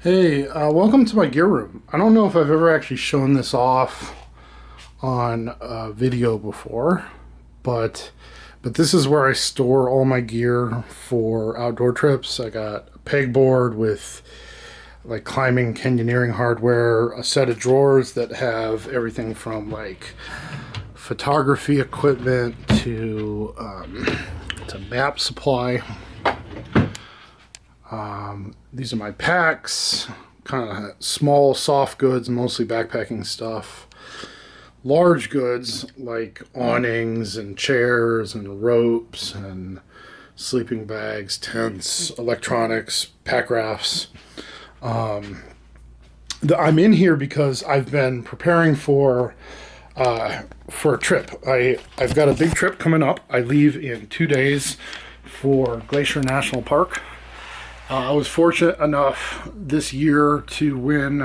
Hey, welcome to my gear room. I don't know if I've ever actually shown this off on video before, but this is where I store all my gear for outdoor trips. I got a pegboard with like climbing, canyoneering hardware, a set of drawers that have everything from like photography equipment to map supply. These are my packs, kind of small, soft goods, mostly backpacking stuff. Large goods like awnings and chairs and ropes and sleeping bags, tents, electronics, pack rafts. I'm in here because I've been preparing for a trip. I've got a big trip coming up. I leave in 2 days for Glacier National Park. I was fortunate enough this year to win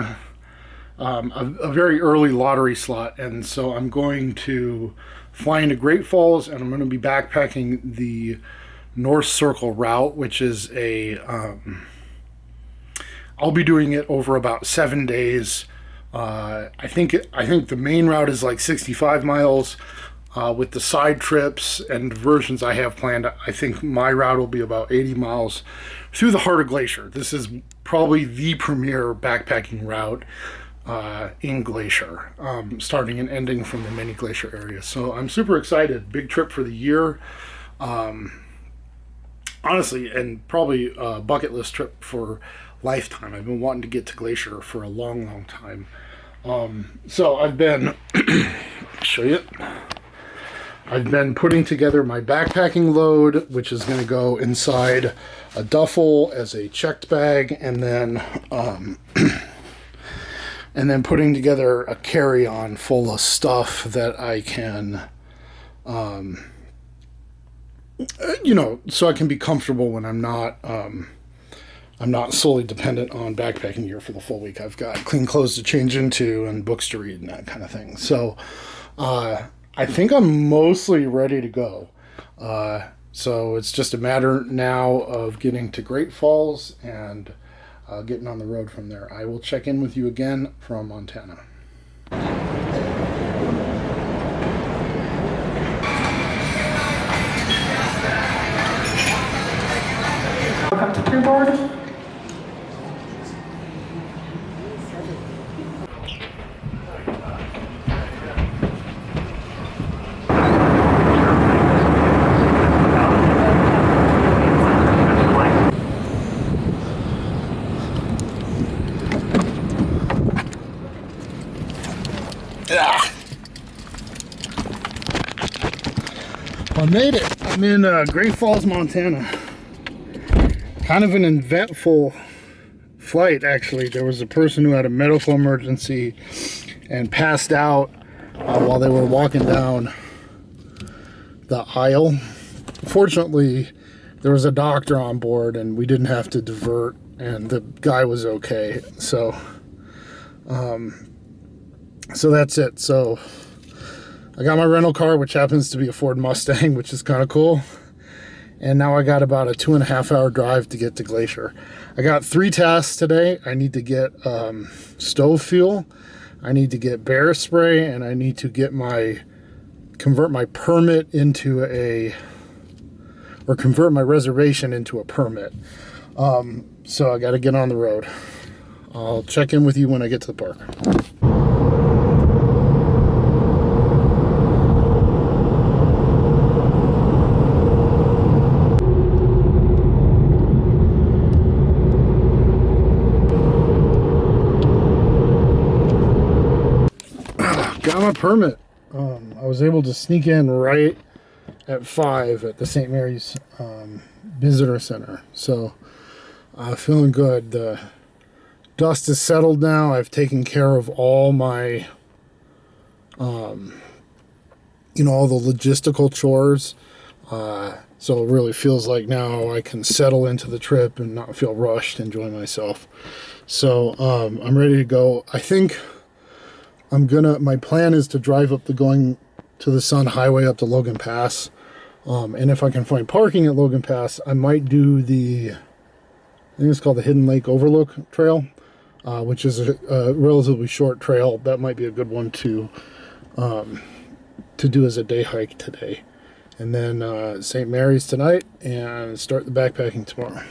a very early lottery slot, and so I'm going to fly into Great Falls, and I'm going to be backpacking the North Circle route, which is I'll be doing it over about 7 days. I think the main route is like 65 miles. With the side trips and diversions I have planned, I think my route will be about 80 miles through the heart of Glacier. This is probably the premier backpacking route in Glacier, starting and ending from the mini glacier area. So I'm super excited. Big trip for the year. Honestly, and probably a bucket list trip for lifetime. I've been wanting to get to Glacier for a long, long time. So I've been, show you. I've been putting together my backpacking load, which is going to go inside a duffel as a checked bag, and then putting together a carry-on full of stuff that I can, so I can be comfortable when I'm not solely dependent on backpacking gear for the full week. I've got clean clothes to change into and books to read and that kind of thing. So, I think I'm mostly ready to go. So it's just a matter now of getting to Great Falls and getting on the road from there. I will check in with you again from Montana. Welcome to pre-board. I made it. I'm in Great Falls, Montana. Kind of an eventful flight, actually. There was a person who had a medical emergency and passed out while they were walking down the aisle. Fortunately, there was a doctor on board and we didn't have to divert, and the guy was okay. So that's it. So I got my rental car, which happens to be a Ford Mustang, which is kind of cool. And now I got about a 2.5 hour drive to get to Glacier. I got 3 tasks today. I need to get stove fuel, I need to get bear spray, and I need to get convert my reservation into a permit. So I got to get on the road. I'll check in with you when I get to the park. Got my permit. I was able to sneak in right at 5 at the St. Mary's Visitor Center. So feeling good. The dust is settled now. I've taken care of all my, all the logistical chores. So it really feels like now I can settle into the trip and not feel rushed, enjoy myself. So I'm ready to go. I think my plan is to drive up the Going to the Sun Highway up to Logan Pass. And if I can find parking at Logan Pass, I might do I think it's called the Hidden Lake Overlook Trail. which is a relatively short trail. That might be a good one to do as a day hike today. And then St. Mary's tonight and start the backpacking tomorrow.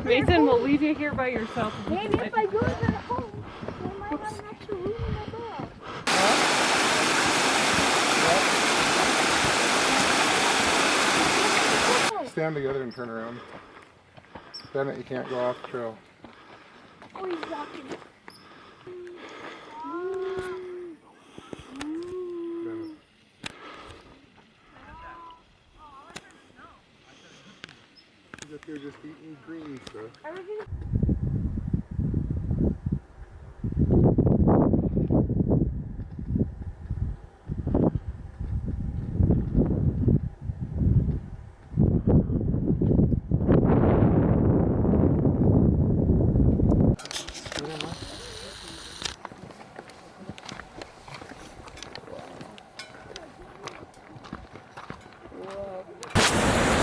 Mason will leave you here by yourself. Maybe if I go to home, they might have an extra room in the bed. Stand together and turn around. Bennett, you can't go off the trail. Oh, he's walking. Bennett. He's up here just eating green stuff.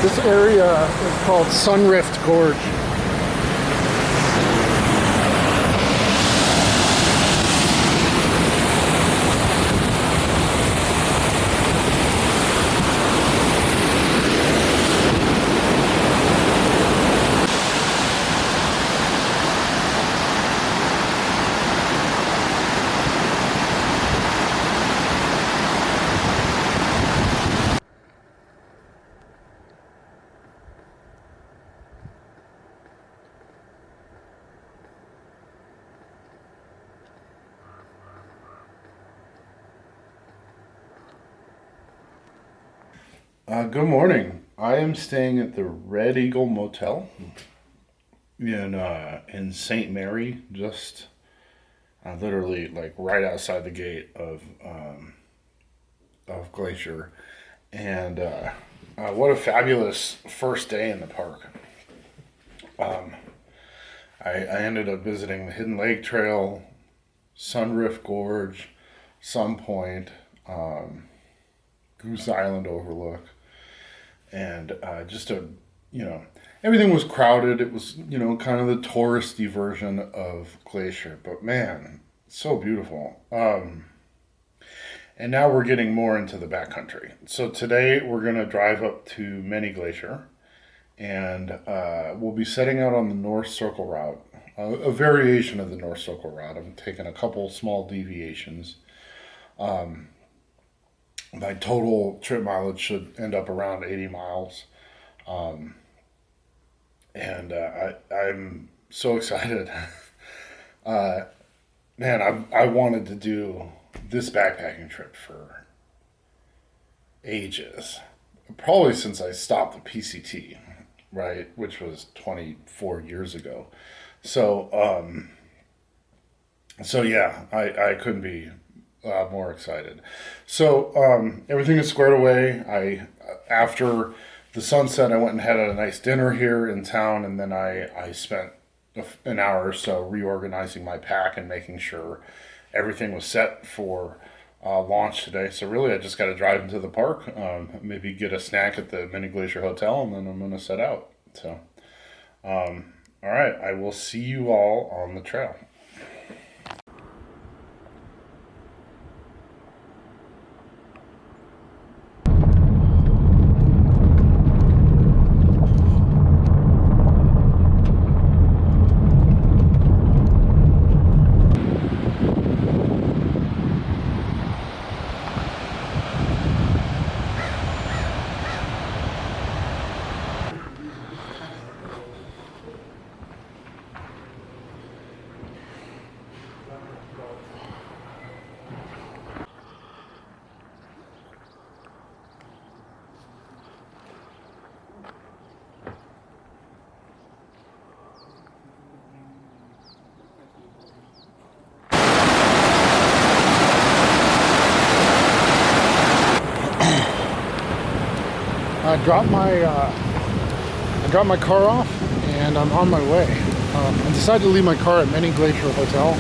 This area is called Sunrift Gorge. Good morning. I am staying at the Red Eagle Motel in St. Mary, just literally like right outside the gate of Glacier, and what a fabulous first day in the park. I ended up visiting the Hidden Lake Trail, Sunrift Gorge, Sun Point, Goose Island Overlook. And everything was crowded. It was, kind of the touristy version of Glacier. But man, so beautiful. And now we're getting more into the backcountry. So today we're going to drive up to Mini Glacier. And we'll be setting out on the North Circle route. A variation of the North Circle route. I'm taking a couple small deviations. My total trip mileage should end up around 80 miles. I'm so excited. I wanted to do this backpacking trip for ages. Probably since I stopped the PCT, right? Which was 24 years ago. So yeah, I couldn't be more excited. So everything is squared away. After the sunset, I went and had a nice dinner here in town, and then I spent an hour or so reorganizing my pack and making sure everything was set for launch today. So really, I just got to drive into the park, maybe get a snack at the Mini Glacier Hotel, and then I'm going to set out. So, all right, I will see you all on the trail. I dropped my car off and I'm on my way. I decided to leave my car at Many Glacier Hotel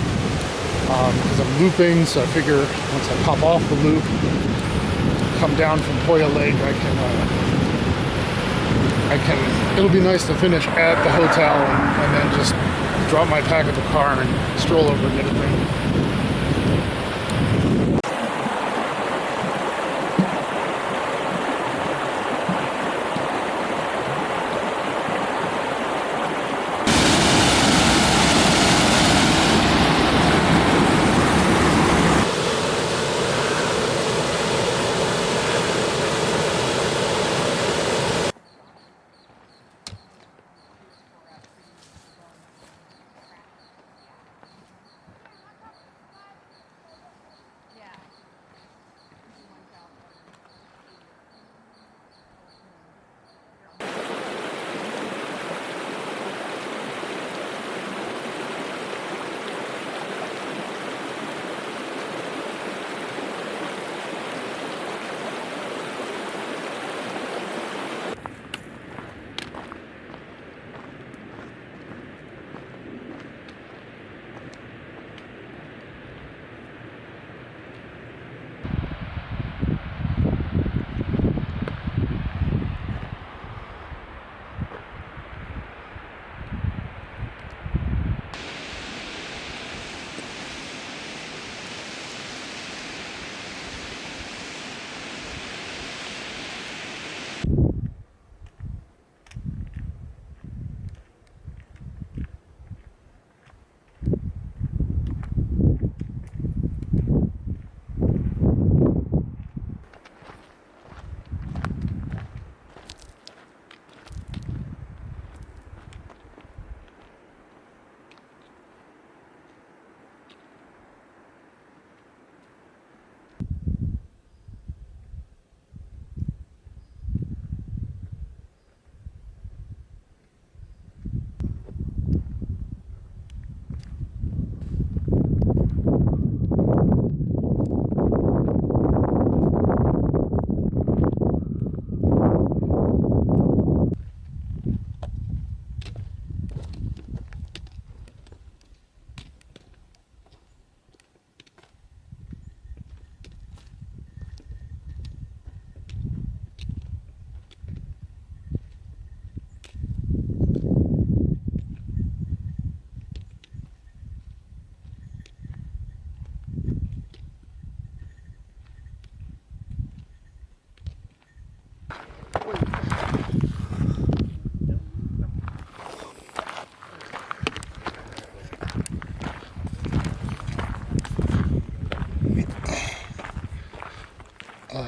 because I'm looping, so I figure once I pop off the loop, come down from Hoya Lake, it'll be nice to finish at the hotel and then just drop my pack at the car and stroll over and get a drink.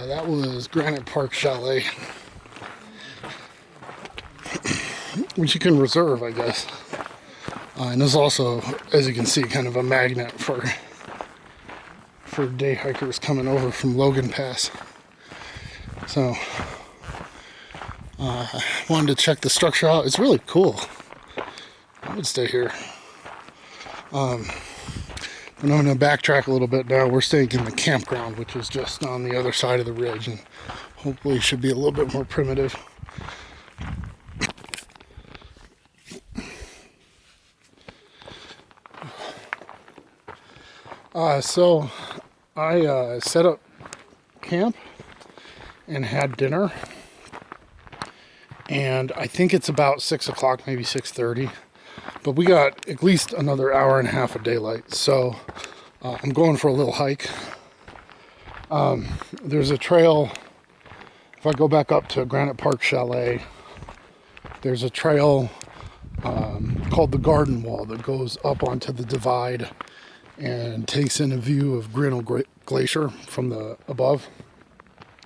That was Granite Park Chalet, which you can reserve, I guess. And there's also, as you can see, kind of a magnet for day hikers coming over from Logan Pass. So, wanted to check the structure out. It's really cool. I would stay here. And I'm going to backtrack a little bit now. We're staying in the campground, which is just on the other side of the ridge, and hopefully should be a little bit more primitive. So I set up camp and had dinner, and I think it's about 6 o'clock, maybe 6:30. But we got at least another hour and a half of daylight, so I'm going for a little hike. There's a trail, if I go back up to Granite Park Chalet, there's a trail called the Garden Wall that goes up onto the divide and takes in a view of Grinnell Glacier from the above.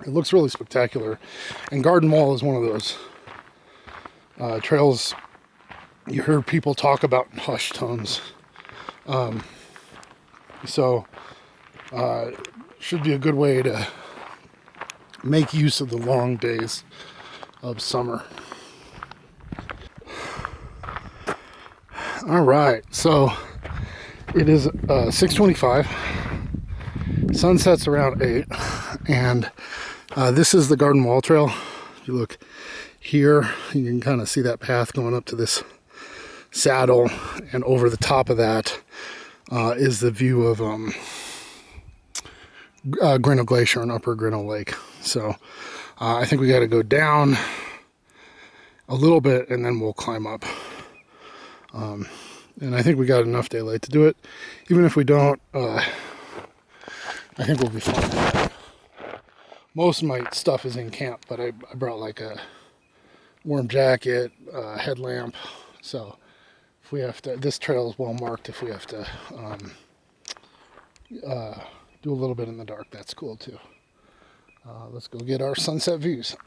It looks really spectacular, and Garden Wall is one of those trails you hear people talk about in hushed tones. Should be a good way to make use of the long days of summer. All right, so it is 6:25. Sun sets around 8, and this is the Garden Wall Trail. If you look here, you can kind of see that path going up to this saddle, and over the top of that is the view of Grinnell Glacier and Upper Grinnell Lake. So I think we got to go down a little bit and then we'll climb up. And I think we got enough daylight to do it. Even if we don't, I think we'll be fine. Most of my stuff is in camp, but I brought like a warm jacket, headlamp. So if we have to, this trail is well marked. If we have to do a little bit in the dark, that's cool too. Let's go get our sunset views.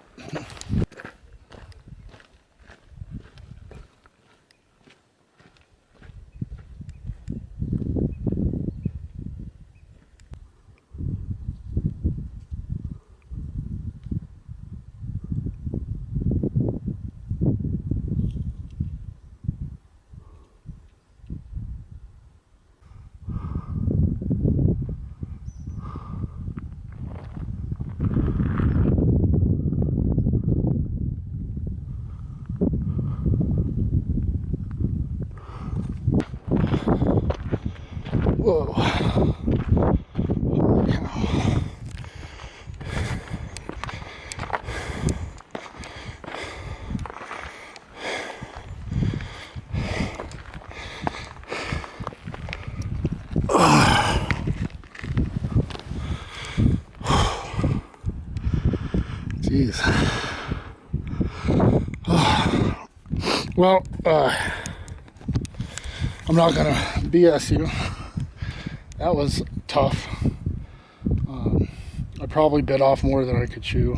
Whoa. Holy cow. Jeez. Well, I'm not gonna BS you. That was tough. I probably bit off more than I could chew,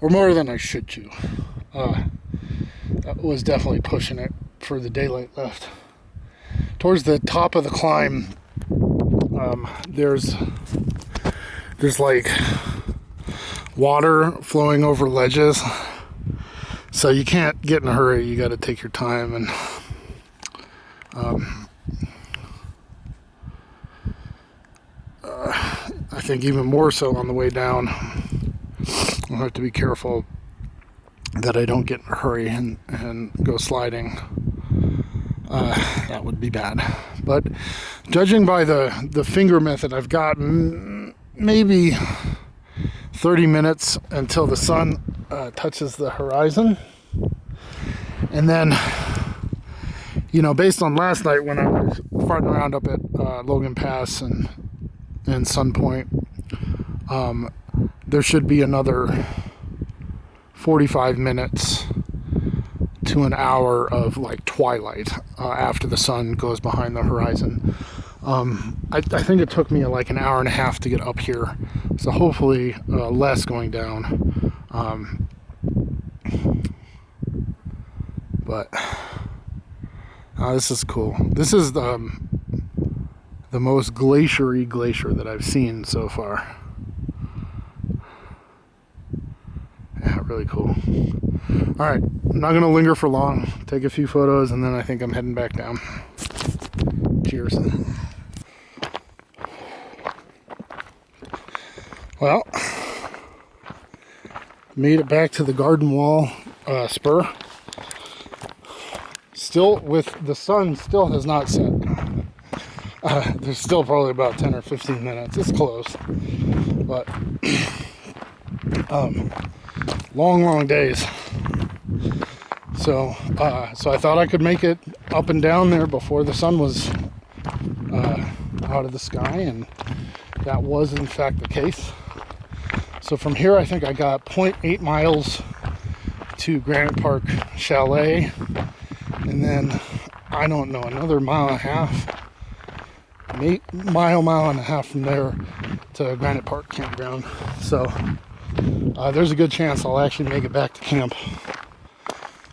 or more than I should chew. That was definitely pushing it for the daylight left. Towards the top of the climb, there's like water flowing over ledges, so you can't get in a hurry. You got to take your time, and I think even more so on the way down, I'll have to be careful that I don't get in a hurry and go sliding. That would be bad. But judging by the finger method, I've got maybe 30 minutes until the sun touches the horizon. And then, you know, based on last night when I was farting around up at Logan Pass and Sun Point, there should be another 45 minutes to an hour of like twilight after the sun goes behind the horizon. I think it took me like an hour and a half to get up here, so hopefully less going down. But this is cool. This is the most glacier-y glacier that I've seen so far. Yeah, really cool. All right, I'm not gonna linger for long. Take a few photos and then I think I'm heading back down. Cheers. Well, made it back to the garden wall spur. Still, with the sun still has not set. There's still probably about 10 or 15 minutes. It's close, but long days. So I thought I could make it up and down there before the sun was out of the sky, and that was in fact the case. So from here, I think I got 0.8 miles to Granite Park Chalet, and then I don't know, another mile and a half, mile and a half from there to Granite Park Campground. So there's a good chance I'll actually make it back to camp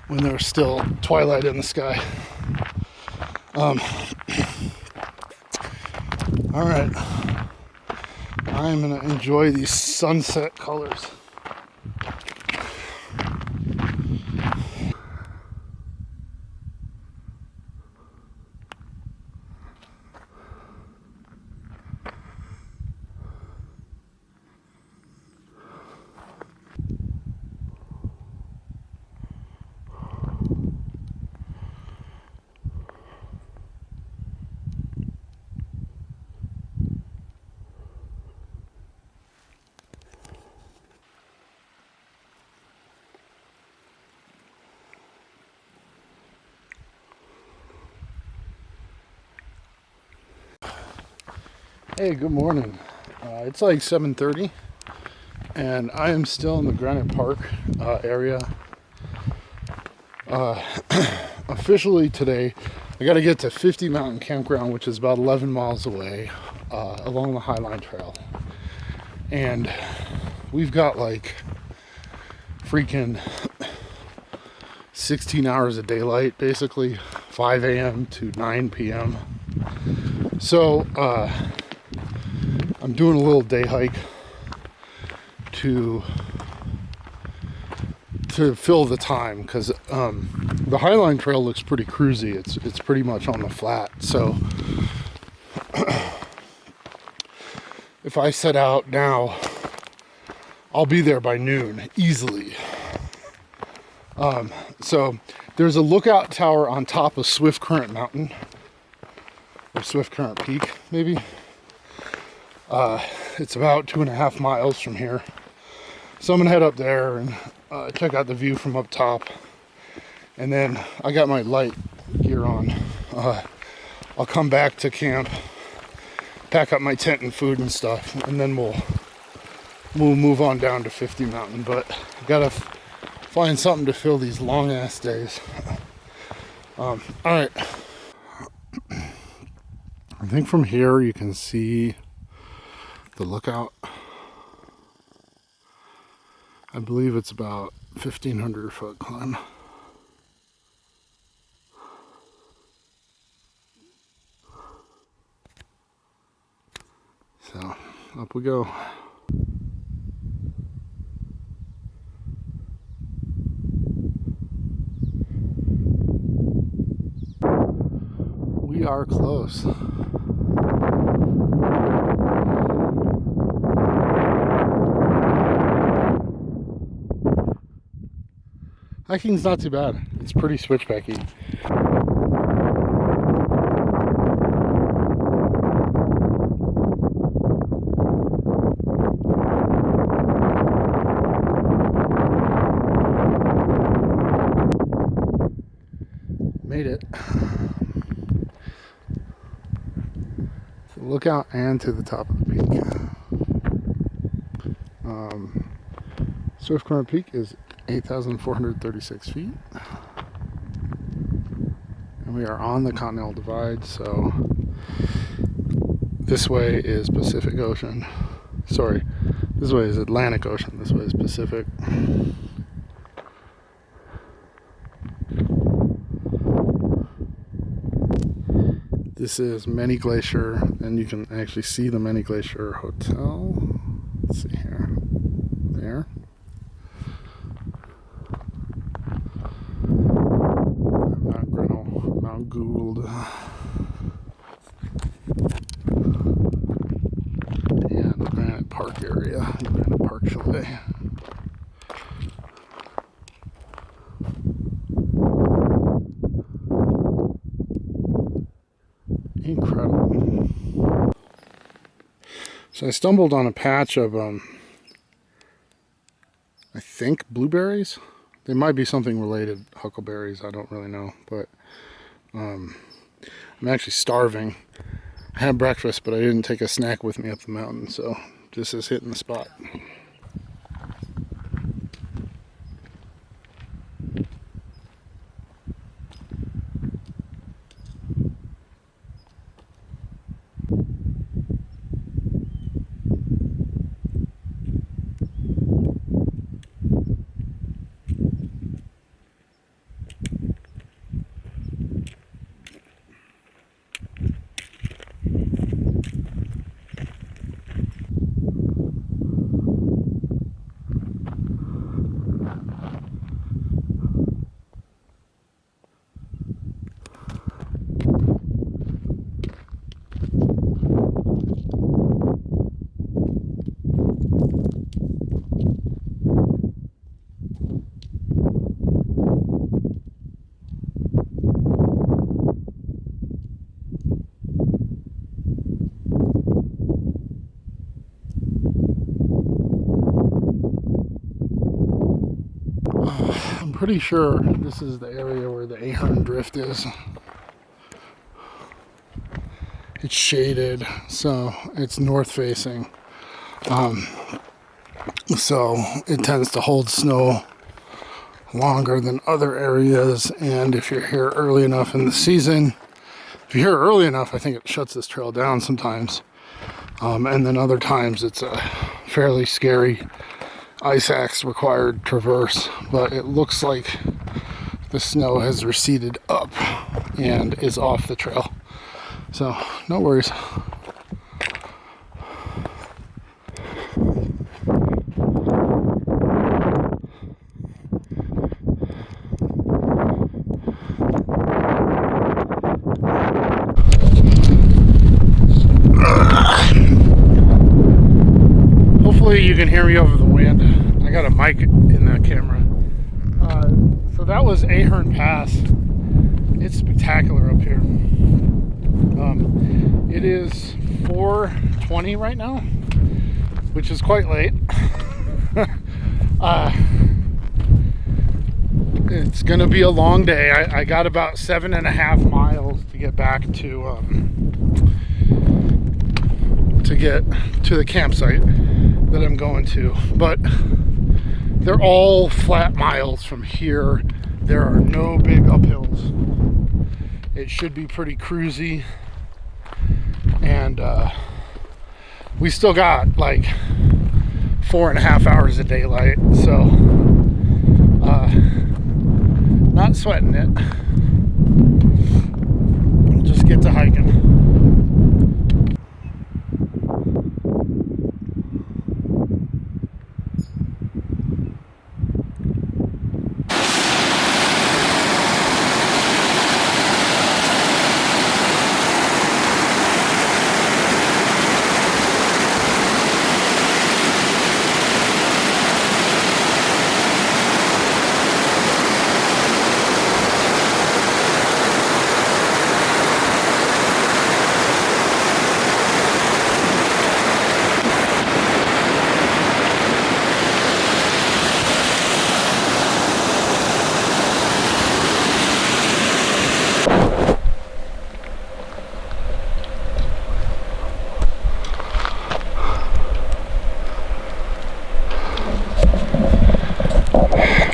when there's still twilight in the sky. All right, I'm gonna enjoy these sunset colors. Hey, good morning. It's like 7:30, and I am still in the Granite Park area. Officially today, I got to get to 50 Mountain Campground, which is about 11 miles away, along the Highline Trail. And we've got like freaking 16 hours of daylight, basically 5 a.m. to 9 p.m. So, I'm doing a little day hike to fill the time, because the Highline Trail looks pretty cruisy. It's pretty much on the flat. So if I set out now, I'll be there by noon easily. So there's a lookout tower on top of Swift Current Mountain, or Swift Current Peak, maybe. It's about 2.5 miles from here. So I'm gonna head up there and check out the view from up top. And then I got my light gear on. I'll come back to camp, pack up my tent and food and stuff, and then we'll move on down to 50 Mountain. But I gotta find something to fill these long ass days. All right. I think from here you can see the lookout. I believe it's about 1,500 foot climb. So up we go. We are close. Hiking's not too bad. It's pretty switchbacky. Made it. So lookout and to the top of the peak. Swift Current Peak is 8,436 feet. And we are on the Continental Divide, so this way is Pacific Ocean. Sorry, this way is Atlantic Ocean, this way is Pacific. This is Many Glacier, and you can actually see the Many Glacier Hotel. Let's see here. There. Mount Grinnell, Mount Gould. And the Granite Park area, the Granite Park Chalet. Incredible. So I stumbled on a patch of, I think blueberries. They might be something related, huckleberries, I don't really know. But I'm actually starving. I had breakfast, but I didn't take a snack with me up the mountain, so this is hitting the spot. I'm pretty sure this is the area where the Ahern Drift is. It's shaded, so it's north facing. So it tends to hold snow longer than other areas. And if you're here early enough in the season, if you're here early enough, I think it shuts this trail down sometimes. And then other times it's a fairly scary ice axe required traverse. But it looks like the snow has receded up and is off the trail. So no worries. Hopefully you can hear me over the wind. I got a mic in that camera. So that was Ahern Pass. It's spectacular up here. It is 4:20 right now, which is quite late. It's gonna be a long day. I got about 7.5 miles to get back to get to the campsite that I'm going to, but they're all flat miles from here. There are no big uphills. It should be pretty cruisy, and we still got like 4.5 hours of daylight, so not sweating it. We'll just get to hiking.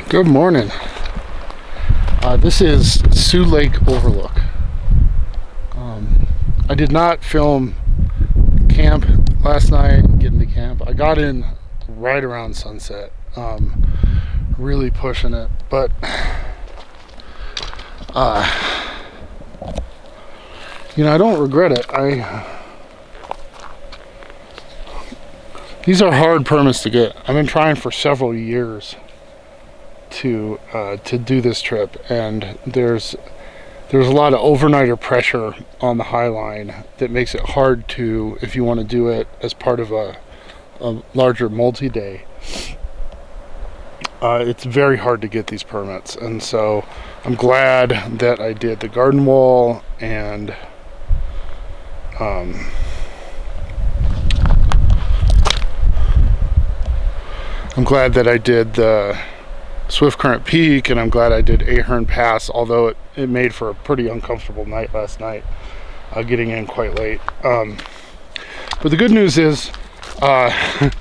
Good morning. This is Sioux Lake Overlook. I did not film camp last night, getting to camp. I got in right around sunset, really pushing it, but you know, I don't regret it. These are hard permits to get. I've been trying for several years to do this trip, and there's a lot of overnighter pressure on the High Line that makes it hard to, if you want to do it as part of a larger multi-day, it's very hard to get these permits. And so I'm glad that I did the garden wall, and I'm glad that I did the Swift Current Peak, and I'm glad I did Ahern Pass, although it made for a pretty uncomfortable night last night, getting in quite late. But the good news is the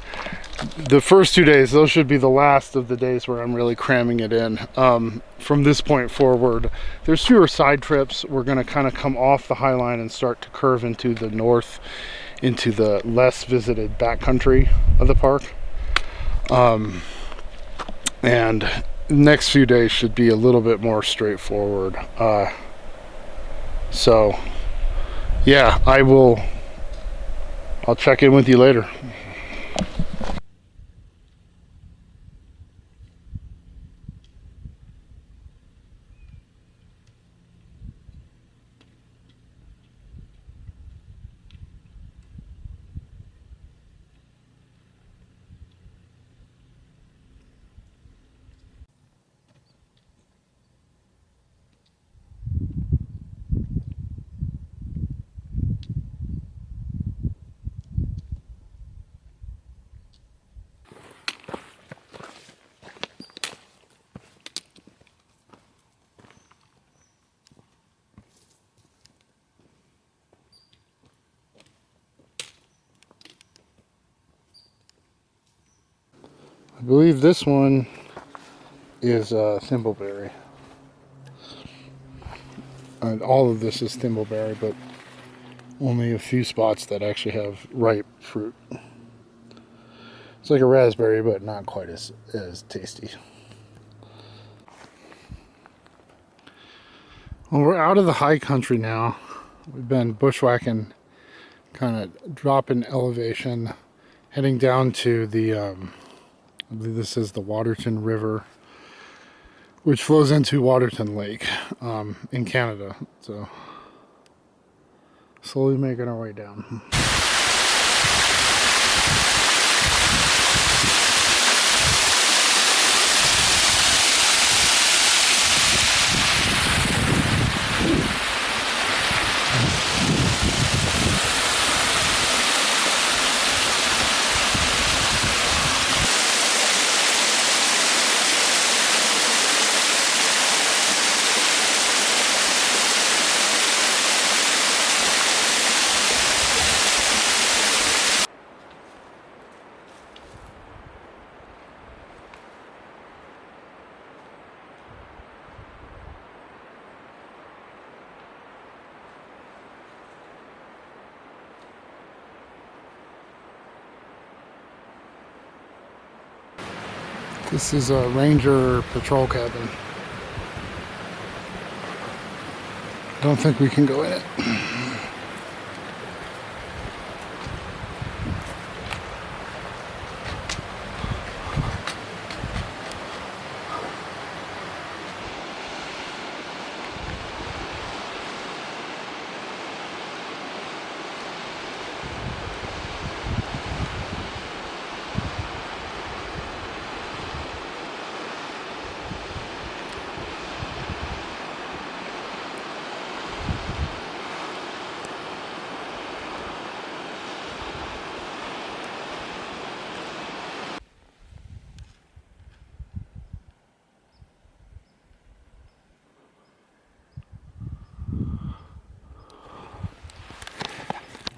first 2 days, those should be the last of the days where I'm really cramming it in. From this point forward, there's fewer side trips. We're going to kind of come off the High Line and start to curve into the north, into the less visited backcountry of the park. And next few days should be a little bit more straightforward. So yeah, I'll check in with you later. believe this one is thimbleberry. And all of this is thimbleberry, but only a few spots that actually have ripe fruit. It's like a raspberry, but not quite as tasty. Well, we're out of the high country now. We've been bushwhacking, kind of dropping elevation, heading down to the, I believe this is the Waterton River, which flows into Waterton Lake in Canada. So, slowly making our way down. This is a ranger patrol cabin. Don't think we can go in it.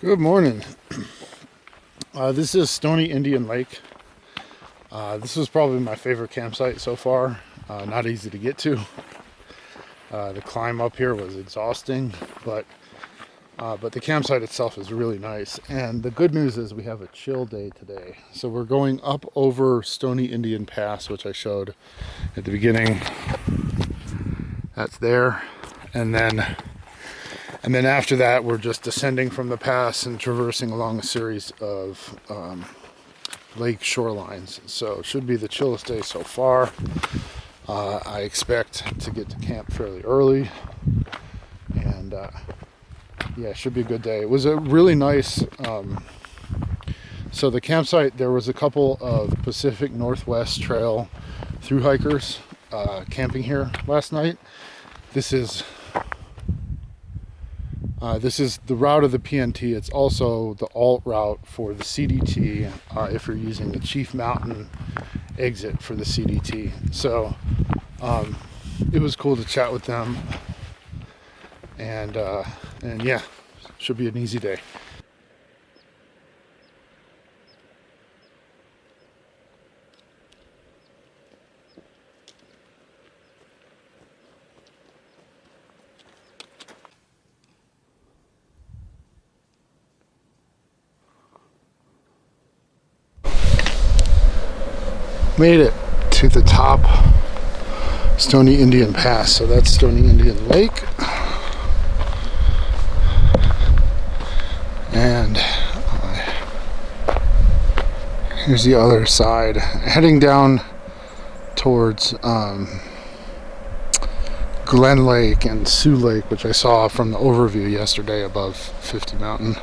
Good morning. This is Stony Indian Lake. This was probably my favorite campsite so far. Not easy to get to. The climb up here was exhausting, but the campsite itself is really nice. And the good news is we have a chill day today. So we're going up over Stony Indian Pass, which I showed at the beginning. That's there. And then after that, we're just descending from the pass and traversing along a series of lake shorelines. So it should be the chillest day so far. I expect to get to camp fairly early. And yeah, it should be a good day. It was a really nice... so the campsite, there was a couple of Pacific Northwest Trail thru hikers camping here last night. This is the route of the PNT. It's also the alt route for the CDT if you're using the Chief Mountain exit for the CDT. So it was cool to chat with them, and yeah, should be an easy day. Made it to the top Stony Indian Pass. So that's Stony Indian Lake. And here's the other side. Heading down towards Glen Lake and Sioux Lake, which I saw from the overview yesterday above 50 Mountain.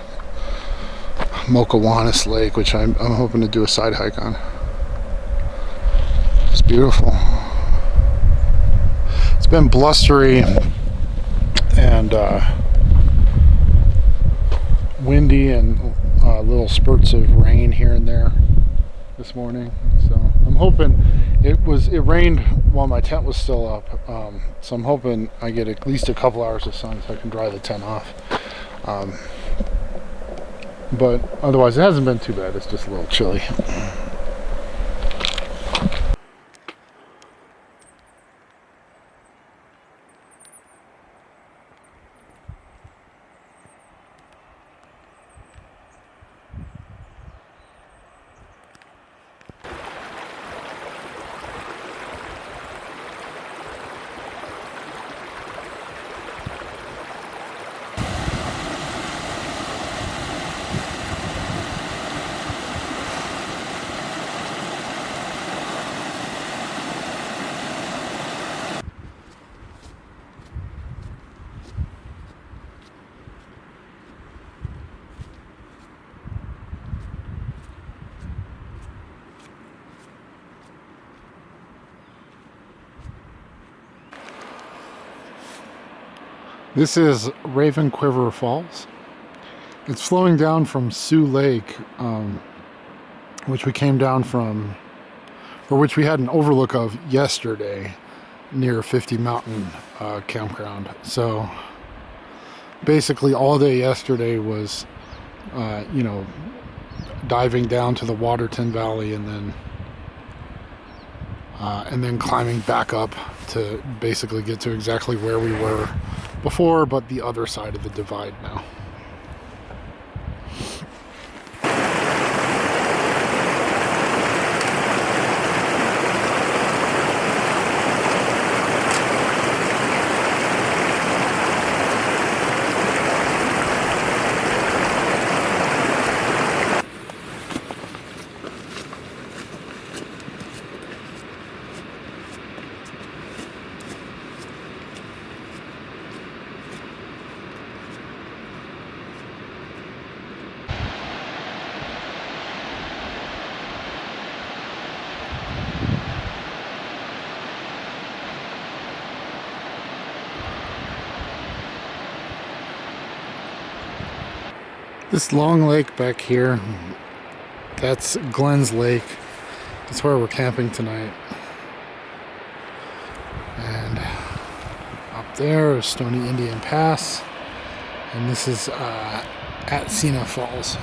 Mokawanis Lake, which I'm hoping to do a side hike on. It's beautiful. It's been blustery and windy and little spurts of rain here and there this morning. So I'm hoping it rained while my tent was still up. So I'm hoping I get at least a couple hours of sun so I can dry the tent off. But otherwise it hasn't been too bad. It's just a little chilly. This is Raven Quiver Falls. It's flowing down from Sioux Lake, which we came down from, or which we had an overlook of yesterday near 50 Mountain campground. So basically all day yesterday was, you know, diving down to the Waterton Valley and then climbing back up to basically get to exactly where we were before, but the other side of the divide now. This long lake back here, that's Glenn's Lake. That's where we're camping tonight. And up there is Stony Indian Pass. And this is at Sena Falls.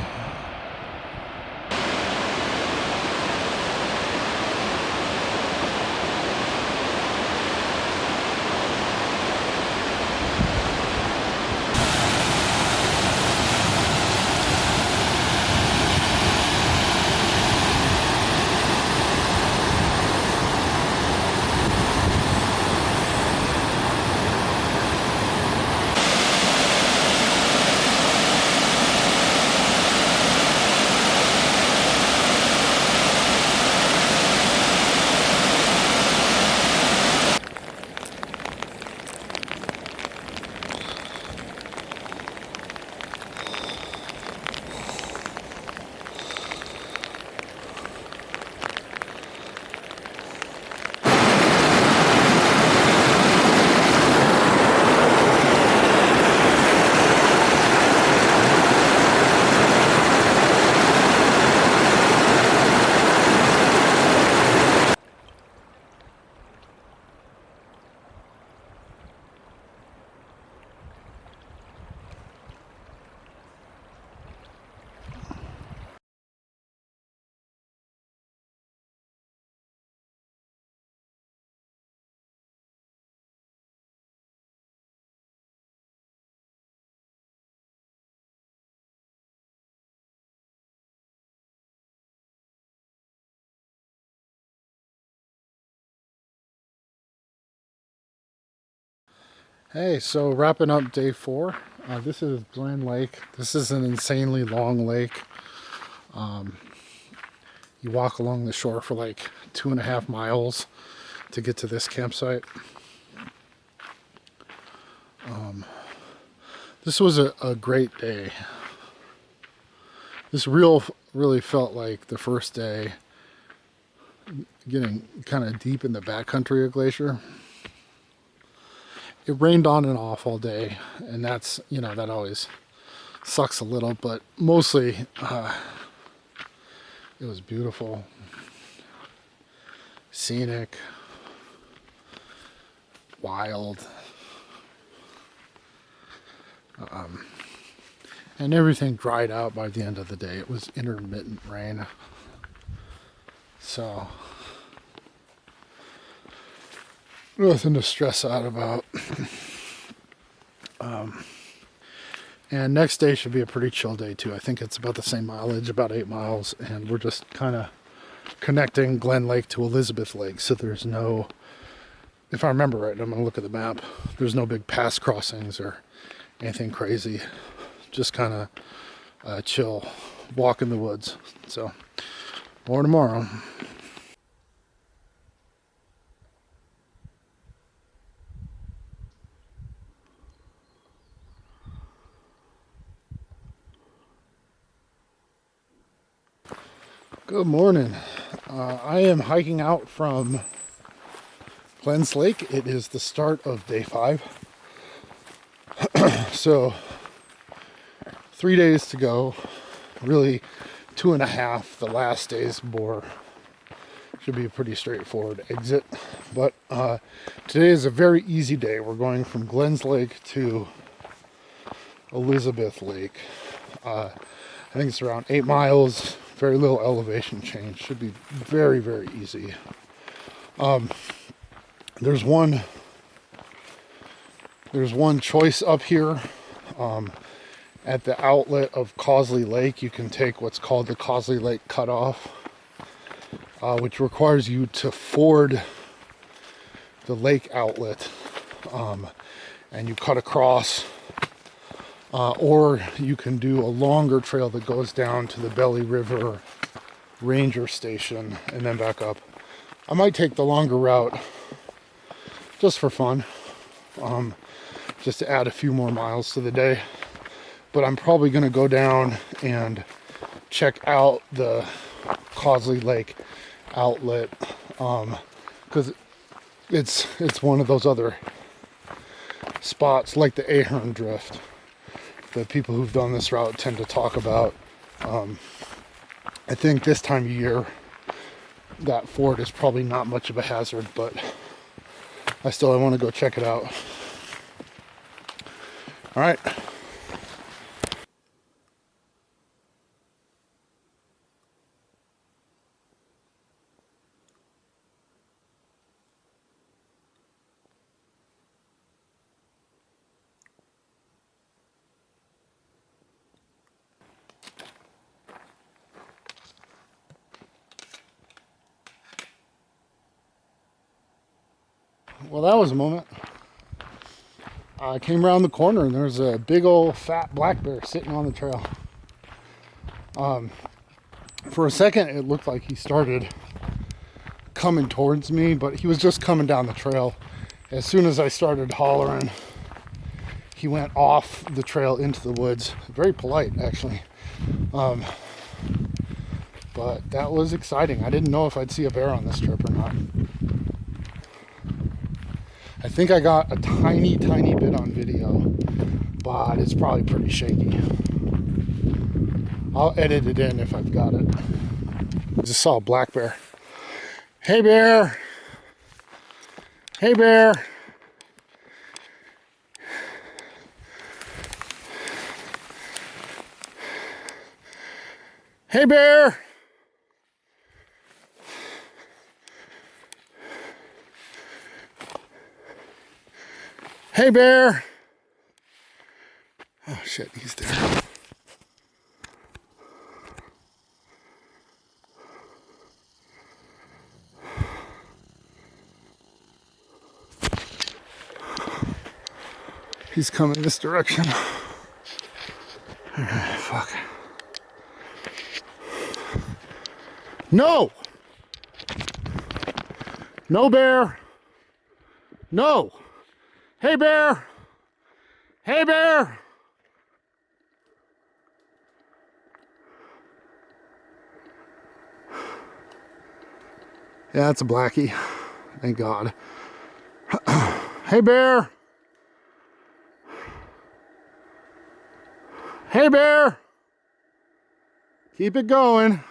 Hey, so wrapping up day 4. This is Glen Lake. This is an insanely long lake. You walk along the shore for like 2.5 miles to get to this campsite. This was a great day. This really felt like the first day getting kind of deep in the backcountry of Glacier. It rained on and off all day, and that's, you know, that always sucks a little, but mostly it was beautiful, scenic, wild, and everything dried out by the end of the day. It was intermittent rain, so nothing to stress out about. And next day should be a pretty chill day too. I think it's about the same mileage, about 8 miles, and we're just kind of connecting Glen Lake to Elizabeth Lake, so there's no, if I remember right, I'm going to look at the map, there's no big pass crossings or anything crazy, just kind of chill walk in the woods. So more tomorrow. Good morning. I am hiking out from Glens Lake. It is the start of day 5. So 3 days to go, really 2.5. The last day's bore should be a pretty straightforward exit, but today is a very easy day. We're going from Glens Lake to Elizabeth Lake. I think it's around 8 miles, very little elevation change. Should be very, very easy. There's one choice up here. At the outlet of Causley Lake, you can take what's called the Causley Lake Cutoff, which requires you to ford the lake outlet, and you cut across, or you can do a longer trail that goes down to the Belly River Ranger Station and then back up. I might take the longer route just for fun, just to add a few more miles to the day. But I'm probably going to go down and check out the Causley Lake outlet, because it's one of those other spots like the Ahern Drift that people who've done this route tend to talk about. I think this time of year that ford is probably not much of a hazard, but I want to go check it out. All right. Well, that was a moment. I came around the corner and there's a big old fat black bear sitting on the trail. For a second, it looked like he started coming towards me, but he was just coming down the trail. As soon as I started hollering, he went off the trail into the woods. Very polite, actually. But that was exciting. I didn't know if I'd see a bear on this trip or not. I think I got a tiny bit on video, but it's probably pretty shaky. I'll edit it in if I've got it. I just saw a black bear. Hey, bear! Hey, bear! Hey, bear! Hey, bear! Oh shit, he's there. He's coming this direction. Alright, fuck. No! No, bear! No! Hey, bear! Hey, bear! Yeah, it's a blackie. Thank God. Hey, bear! Hey, bear! Keep it going.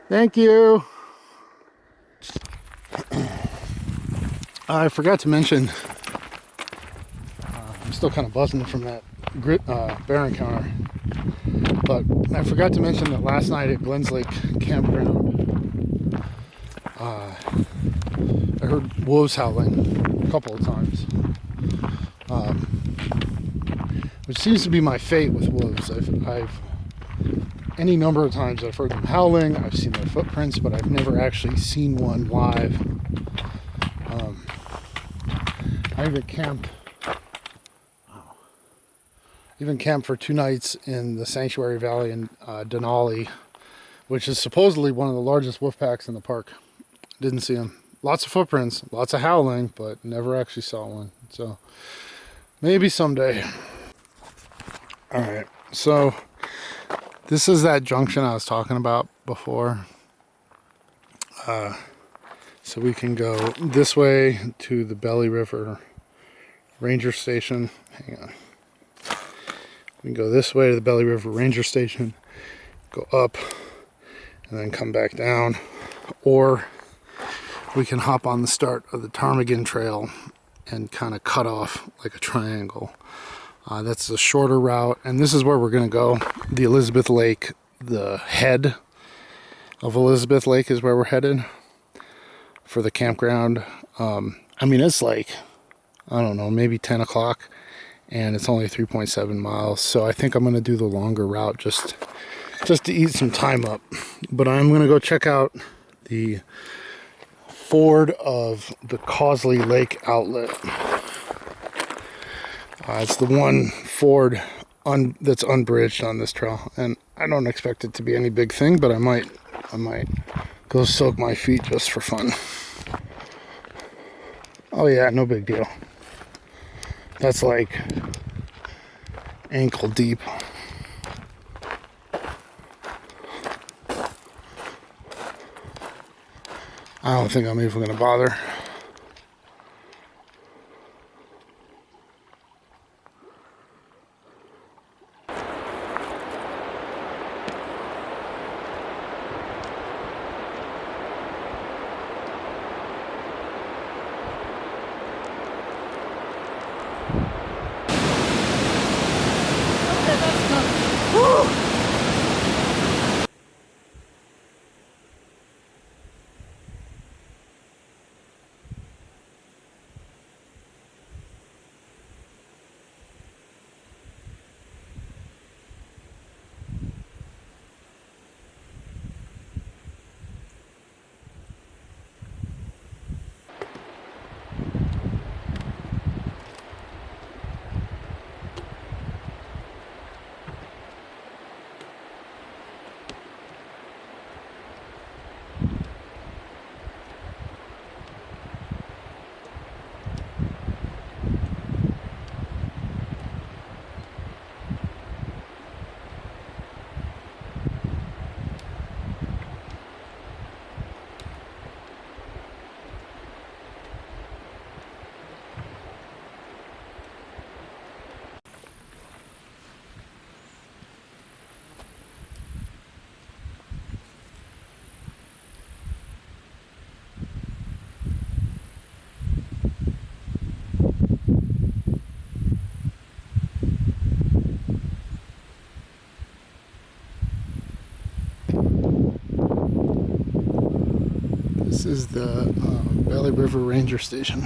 Thank you. I forgot to mention, I'm still kind of buzzing from that bear encounter, but I forgot to mention that last night at Glens Lake Campground, I heard wolves howling a couple of times, which seems to be my fate with wolves. I've any number of times I've heard them howling, I've seen their footprints, but I've never actually seen one live. I even camped for 2 nights in the Sanctuary Valley in Denali, which is supposedly one of the largest wolf packs in the park. Didn't see them. Lots of footprints, lots of howling, but never actually saw one. So maybe someday. All right, so this is that junction I was talking about before. So we can go this way to the Belly River Ranger Station. Hang on. We can go this way to the Belly River Ranger Station, go up, and then come back down. Or we can hop on the start of the Ptarmigan Trail and kind of cut off like a triangle. That's a shorter route, and this is where we're going to go. The Elizabeth Lake, the head of Elizabeth Lake is where we're headed for the campground. I mean, it's like, I don't know, maybe 10 o'clock, and it's only 3.7 miles. So I think I'm going to do the longer route just to eat some time up. But I'm going to go check out the ford of the Causley Lake outlet. It's the one ford that's unbridged on this trail, and I don't expect it to be any big thing, but I might go soak my feet just for fun. Oh yeah, no big deal. That's like ankle deep. I don't think I'm even gonna bother. This is the Belly River Ranger Station.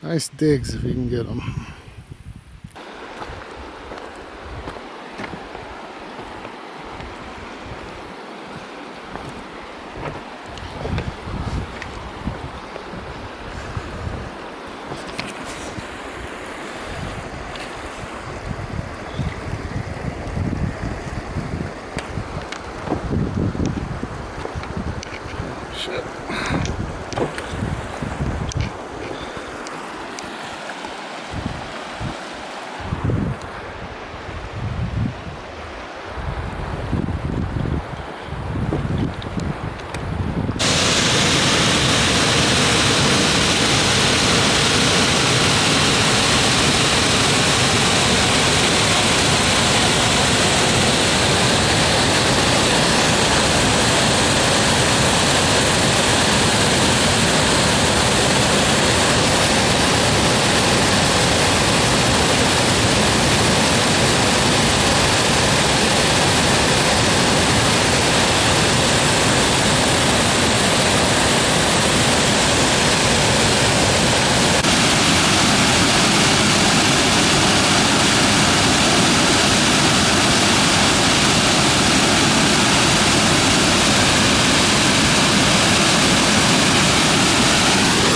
Nice digs if you can get them. Shit.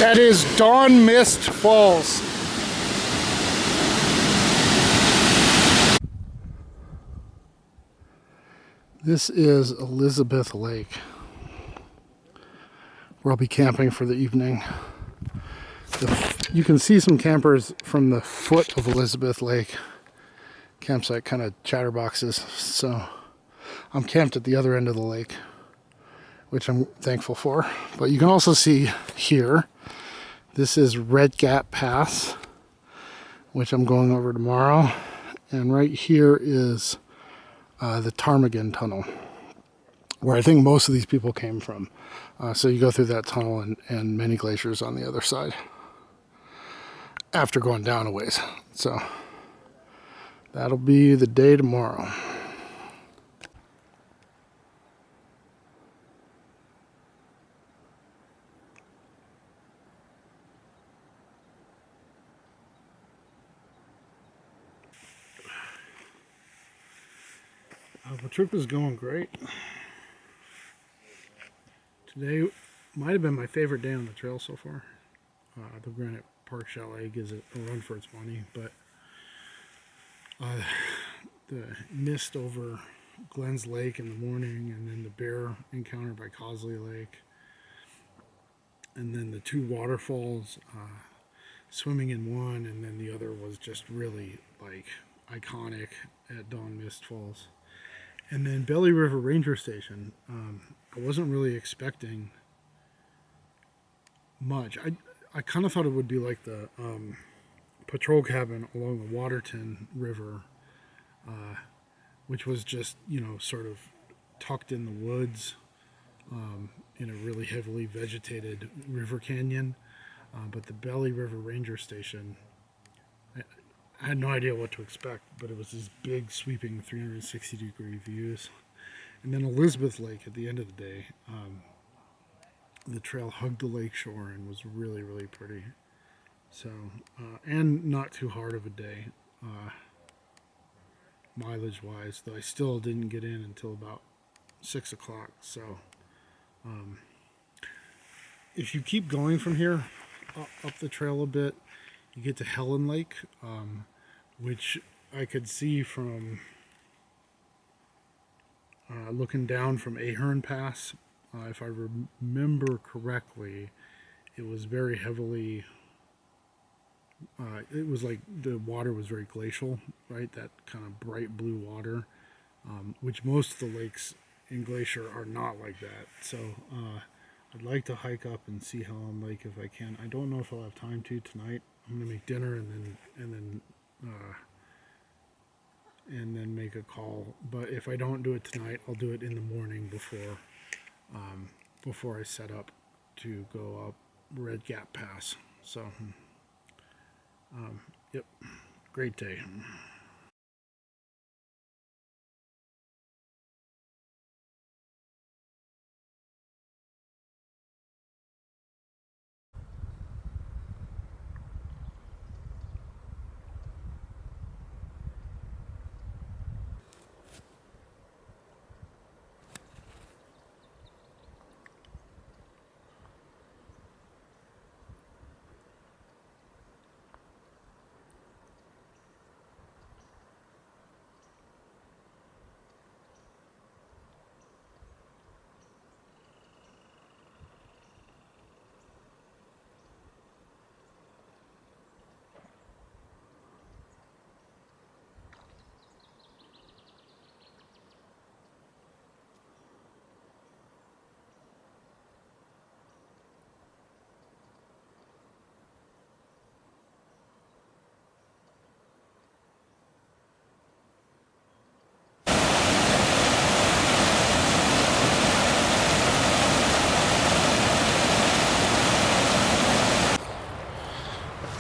That is Dawn Mist Falls. This is Elizabeth Lake, where I'll be camping for the evening. You can see some campers from the foot of Elizabeth Lake campsite, kind of chatterboxes. So I'm camped at the other end of the lake, which I'm thankful for. But you can also see here, this is Red Gap Pass, which I'm going over tomorrow. And right here is the Ptarmigan Tunnel, where I think most of these people came from. So you go through that tunnel and many glaciers on the other side after going down a ways. So that'll be the day tomorrow. The trip is going great. Today might have been my favorite day on the trail so far. The Granite Park Chalet gives it a run for its money, but the mist over Glenn's Lake in the morning, and then the bear encounter by Cosley Lake, and then the two waterfalls, swimming in one, and then the other was just really like iconic at Dawn Mist Falls. And then Belly River Ranger Station, I wasn't really expecting much. I kind of thought it would be like the patrol cabin along the Waterton River, which was just, sort of tucked in the woods in a really heavily vegetated river canyon. But the Belly River Ranger Station, I had no idea what to expect, but it was these big sweeping 360-degree views. And then Elizabeth Lake at the end of the day, the trail hugged the lake shore and was really, really pretty. So, and not too hard of a day, mileage-wise, though I still didn't get in until about 6 o'clock. So, if you keep going from here, up the trail a bit, you get to Helen Lake, which I could see from looking down from Ahern Pass. If I remember correctly, it was very heavily, it was like the water was very glacial, right? That kind of bright blue water, which most of the lakes in Glacier are not like that. So I'd like to hike up and see Helen Lake if I can. I don't know if I'll have time to tonight. I'm gonna make dinner and then make a call. But if I don't do it tonight, I'll do it in the morning before I set up to go up Red Gap Pass. So, yep, great day.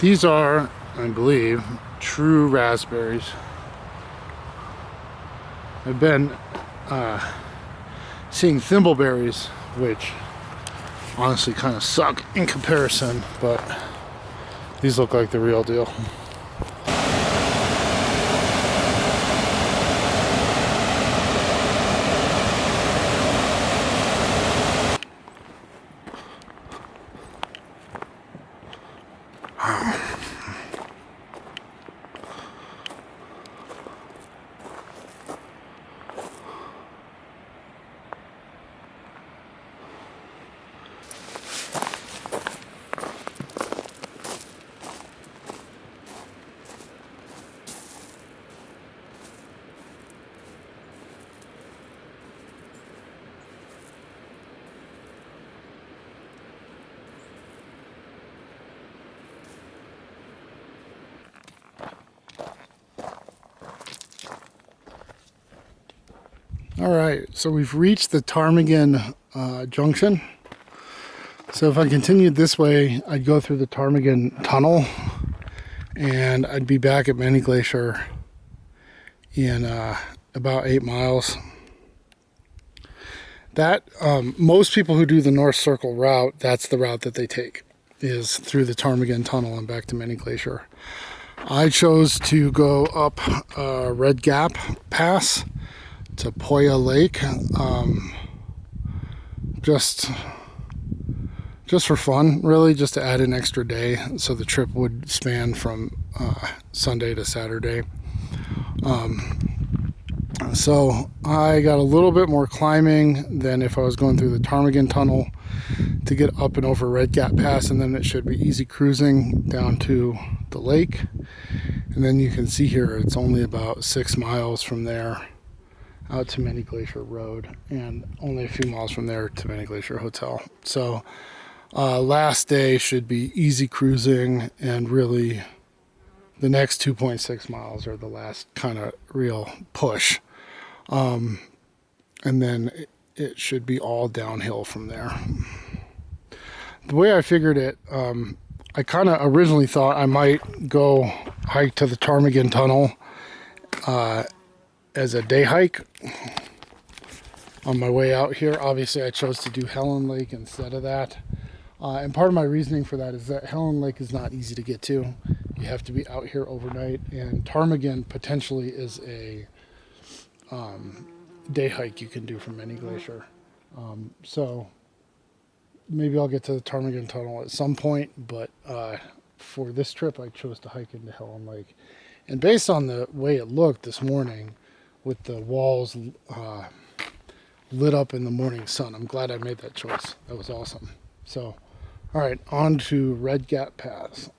These are, I believe, true raspberries. I've been seeing thimbleberries, which honestly kind of suck in comparison, but these look like the real deal. All right, so we've reached the Ptarmigan junction. So if I continued this way, I'd go through the Ptarmigan tunnel and I'd be back at Many Glacier in about 8 miles. That most people who do the North Circle route, that's the route that they take, is through the Ptarmigan tunnel and back to Many Glacier. I chose to go up Red Gap Pass to Poya Lake, just for fun, really, just to add an extra day, so the trip would span from Sunday to Saturday. So I got a little bit more climbing than if I was going through the Ptarmigan tunnel to get up and over Red Gap Pass, and then it should be easy cruising down to the lake. And then you can see here it's only about 6 miles from there out to Many Glacier Road, and only a few miles from there to Many Glacier Hotel. So last day should be easy cruising, and really the next 2.6 miles are the last kind of real push. And then it should be all downhill from there. The way I figured it, I kind of originally thought I might go hike to the Ptarmigan tunnel as a day hike on my way out here. Obviously I chose to do Helen Lake instead of that. And part of my reasoning for that is that Helen Lake is not easy to get to. You have to be out here overnight, and Ptarmigan potentially is a day hike you can do from Many Glacier. So maybe I'll get to the Ptarmigan tunnel at some point, but for this trip I chose to hike into Helen Lake. And based on the way it looked this morning, with the walls lit up in the morning sun, I'm glad I made that choice. That was awesome. So, all right, on to Red Gap Pass.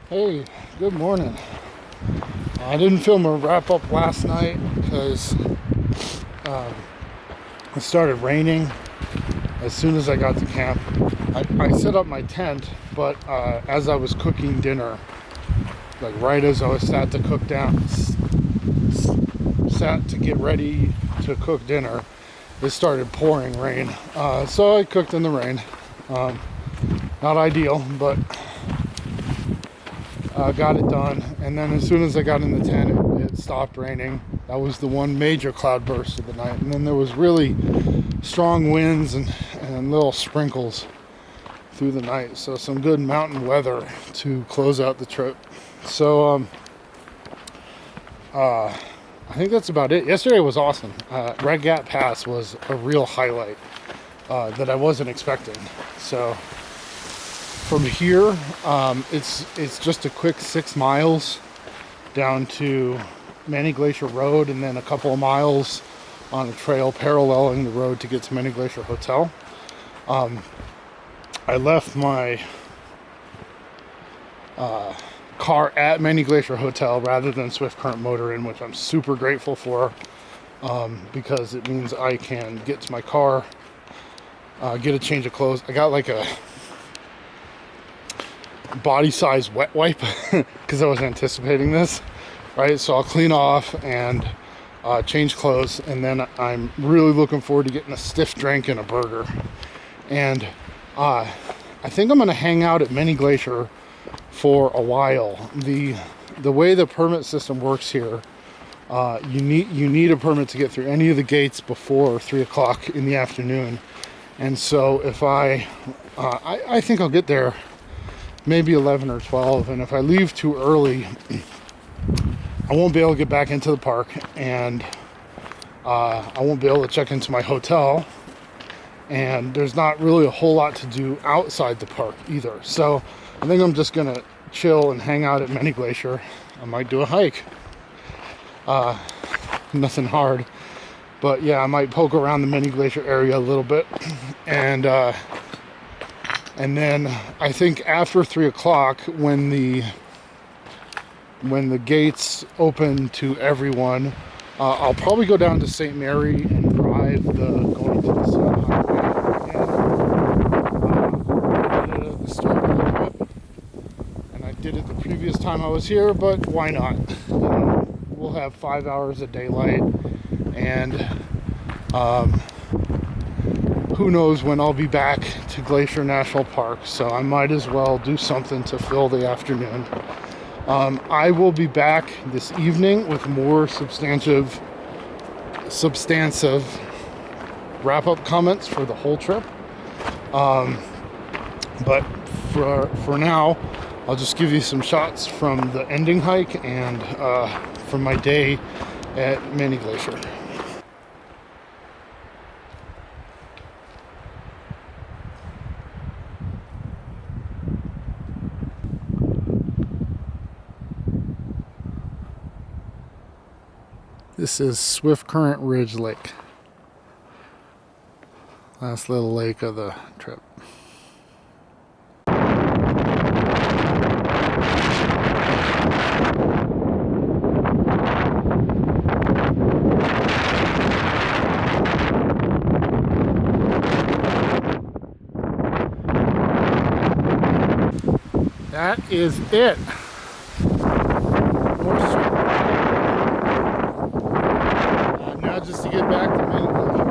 Hey, good morning. I didn't film a wrap up last night because It started raining as soon as I got to camp. I set up my tent, but as I was cooking dinner, like right as I was sat to get ready to cook dinner, it started pouring rain. So I cooked in the rain. Not ideal, but got it done. And then as soon as I got in the tent, it stopped raining. That was the one major cloud burst of the night. And then there was really strong winds and little sprinkles through the night. So some good mountain weather to close out the trip. So I think that's about it. Yesterday was awesome. Red Gap Pass was a real highlight that I wasn't expecting. So from here, it's just a quick 6 miles down to Many Glacier Road, and then a couple of miles on a trail paralleling the road to get to Many Glacier Hotel. I left my car at Many Glacier Hotel rather than Swift Current Motor Inn, which I'm super grateful for, because it means I can get to my car, get a change of clothes. I got like a body size wet wipe because I was anticipating this, right? So I'll clean off and change clothes, and then I'm really looking forward to getting a stiff drink and a burger. And I think I'm going to hang out at Many Glacier for a while. The way the permit system works here, you need a permit to get through any of the gates before 3 o'clock in the afternoon. And so if I think I'll get there maybe 11 or 12, and if I leave too early, I won't be able to get back into the park, and I won't be able to check into my hotel, and there's not really a whole lot to do outside the park either. So I think I'm just gonna chill and hang out at Many Glacier. I might do a hike, nothing hard, but yeah, I might poke around the Many Glacier area a little bit, and then I think after 3 o'clock, when the gates open to everyone, I'll probably go down to St. Mary and drive going to the Sun Highway again. I did it at the start of the trip, and I did it the previous time I was here, but why not? You know, we'll have 5 hours of daylight, and who knows when I'll be back to Glacier National Park, so I might as well do something to fill the afternoon. I will be back this evening with more substantive wrap-up comments for the whole trip. But for now, I'll just give you some shots from the ending hike and from my day at Many Glacier. This is Swift Current Ridge Lake. Last little lake of the trip. That is it. Now just to get back to Many Glacier.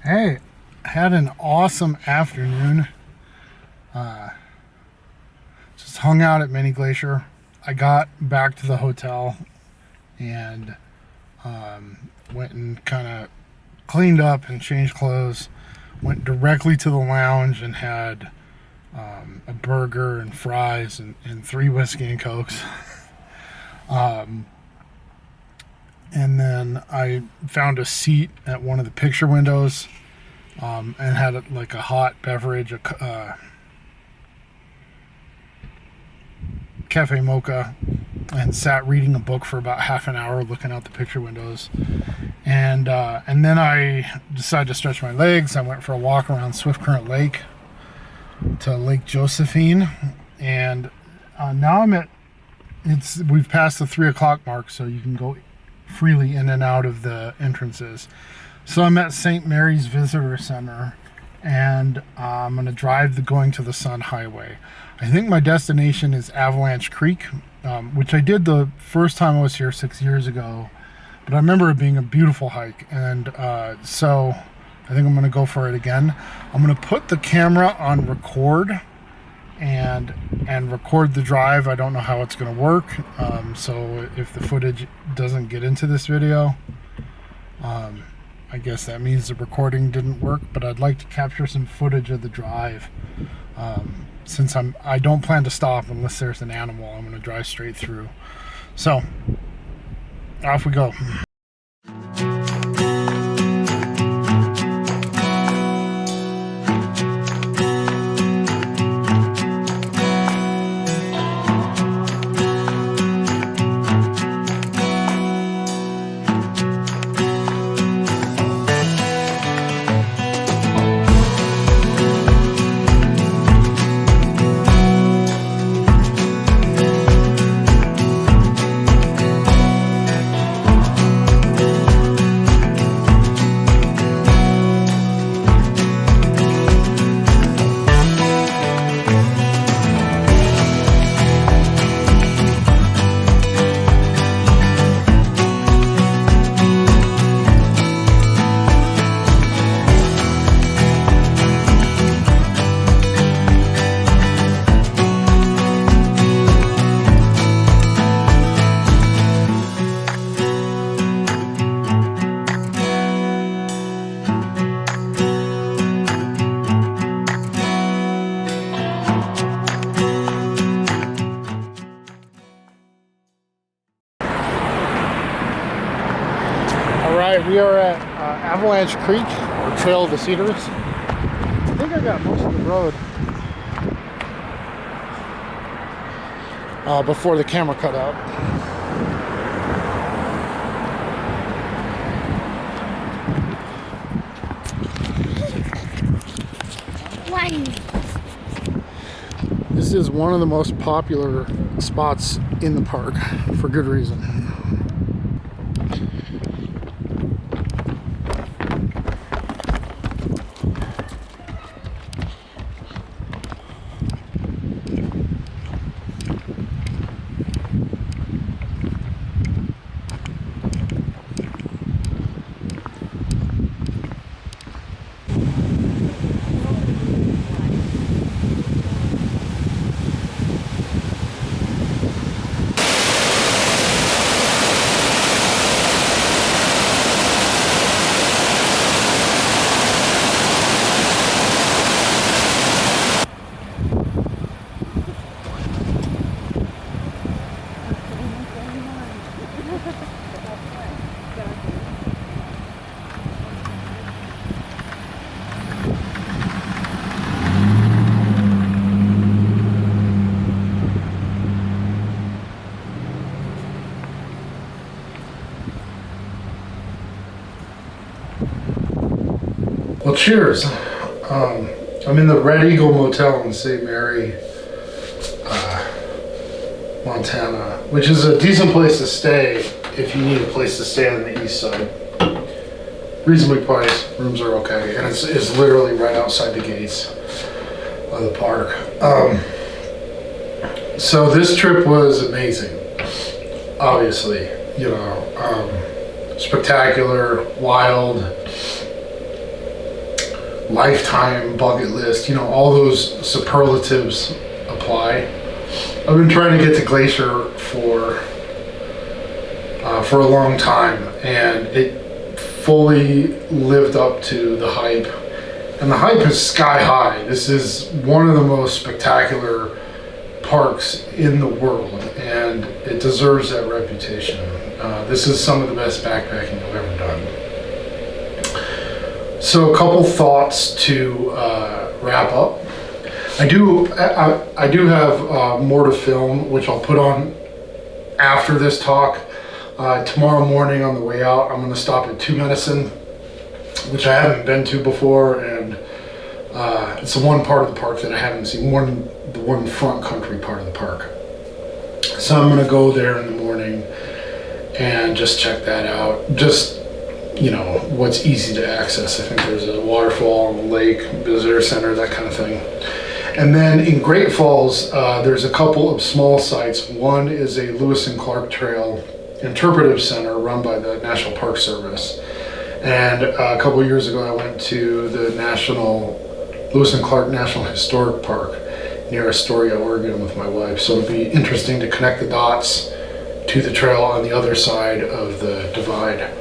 Hey, had an awesome afternoon. Just hung out at Mini Glacier. I got back to the hotel and went and kind of cleaned up and changed clothes. Went directly to the lounge and had a burger and fries and 3 whiskey and cokes. And then I found a seat at one of the picture windows and had like a hot beverage, cafe mocha, and sat reading a book for about half an hour looking out the picture windows. And then I decided to stretch my legs. I went for a walk around Swift Current Lake to Lake Josephine. And now we've passed the 3 o'clock mark, so you can go freely in and out of the entrances. So I'm at St. Mary's Visitor Center, and I'm going to drive the Going to the Sun Highway. I think my destination is Avalanche Creek, which I did the first time I was here 6 years ago, but I remember it being a beautiful hike, and so I think I'm going to go for it again. I'm going to put the camera on record and record the drive. I don't know how it's going to work, so if the footage doesn't get into this video, I guess that means the recording didn't work, but I'd like to capture some footage of the drive. Since I don't plan to stop unless there's an animal, I'm going to drive straight through. So off we go. We are at Avalanche Creek, or Trail of the Cedars. I think I got most of the road before the camera cut out. This is one of the most popular spots in the park for good reason. Well, cheers. I'm in the Red Eagle Motel in St. Mary, Montana, which is a decent place to stay if you need a place to stay on the east side. Reasonably priced, rooms are okay, and it's literally right outside the gates of the park. So this trip was amazing, obviously, you know, spectacular, wild, lifetime bucket list, you know, all those superlatives apply. I've been trying to get to Glacier for a long time, and it fully lived up to the hype. And the hype is sky high. This is one of the most spectacular parks in the world, and it deserves that reputation. This is some of the best backpacking I've ever done. So a couple thoughts to wrap up. I do have more to film, which I'll put on after this talk. Tomorrow morning on the way out, I'm going to stop at Two Medicine, which I haven't been to before, and it's the one part of the park that I haven't seen, the one front country part of the park. So I'm going to go there in the morning and just check that out. Just, you know, what's easy to access. I think there's a waterfall, a lake, visitor center, that kind of thing. And then in Great Falls, there's a couple of small sites. One is a Lewis and Clark Trail Interpretive Center run by the National Park Service. And a couple of years ago, I went to the Lewis and Clark National Historic Park near Astoria, Oregon with my wife. So it'd be interesting to connect the dots to the trail on the other side of the divide.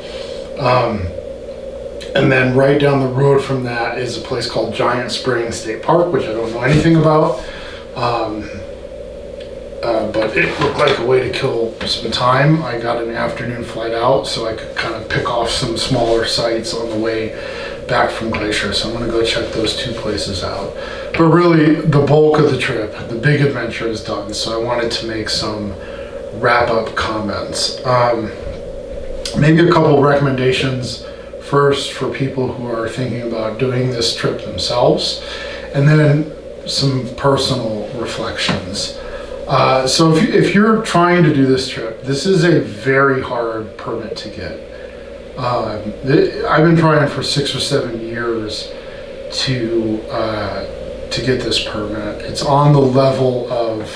And then right down the road from that is a place called Giant Springs State Park, which I don't know anything about. But it looked like a way to kill some time. I got an afternoon flight out, so I could kind of pick off some smaller sites on the way back from Glacier. So I'm going to go check those two places out. But really, the bulk of the trip, the big adventure is done. So I wanted to make some wrap-up comments. Maybe a couple recommendations first for people who are thinking about doing this trip themselves, and then some personal reflections. So if you're trying to do this trip, this is a very hard permit to get. I've been trying for 6 or 7 years to get this permit. It's on the level of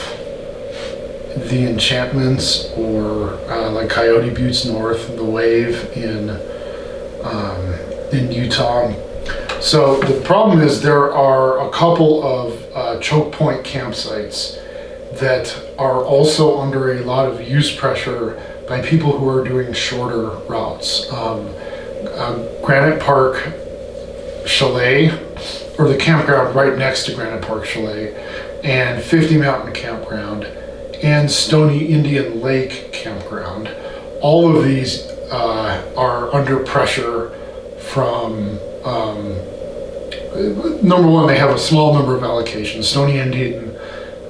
the Enchantments or like Coyote Buttes North, the Wave in Utah. So the problem is there are a couple of choke point campsites that are also under a lot of use pressure by people who are doing shorter routes. Granite Park Chalet, or the campground right next to Granite Park Chalet, and 50 Mountain Campground, and Stony Indian Lake Campground. All of these are under pressure from, number one, they have a small number of allocations. Stony Indian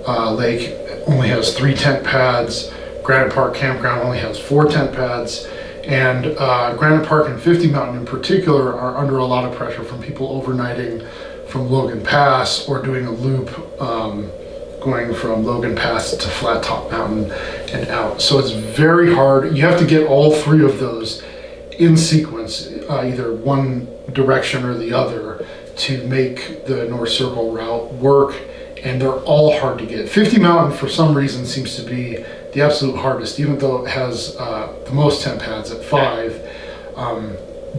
Lake only has 3 tent pads. Granite Park Campground only has 4 tent pads. And Granite Park and 50 Mountain in particular are under a lot of pressure from people overnighting from Logan Pass or doing a loop going from Logan Pass to Flat Top Mountain and out. So it's very hard. You have to get all 3 of those in sequence, either one direction or the other, to make the North Circle route work, and they're all hard to get. 50 Mountain, for some reason, seems to be the absolute hardest, even though it has the most tent pads at 5.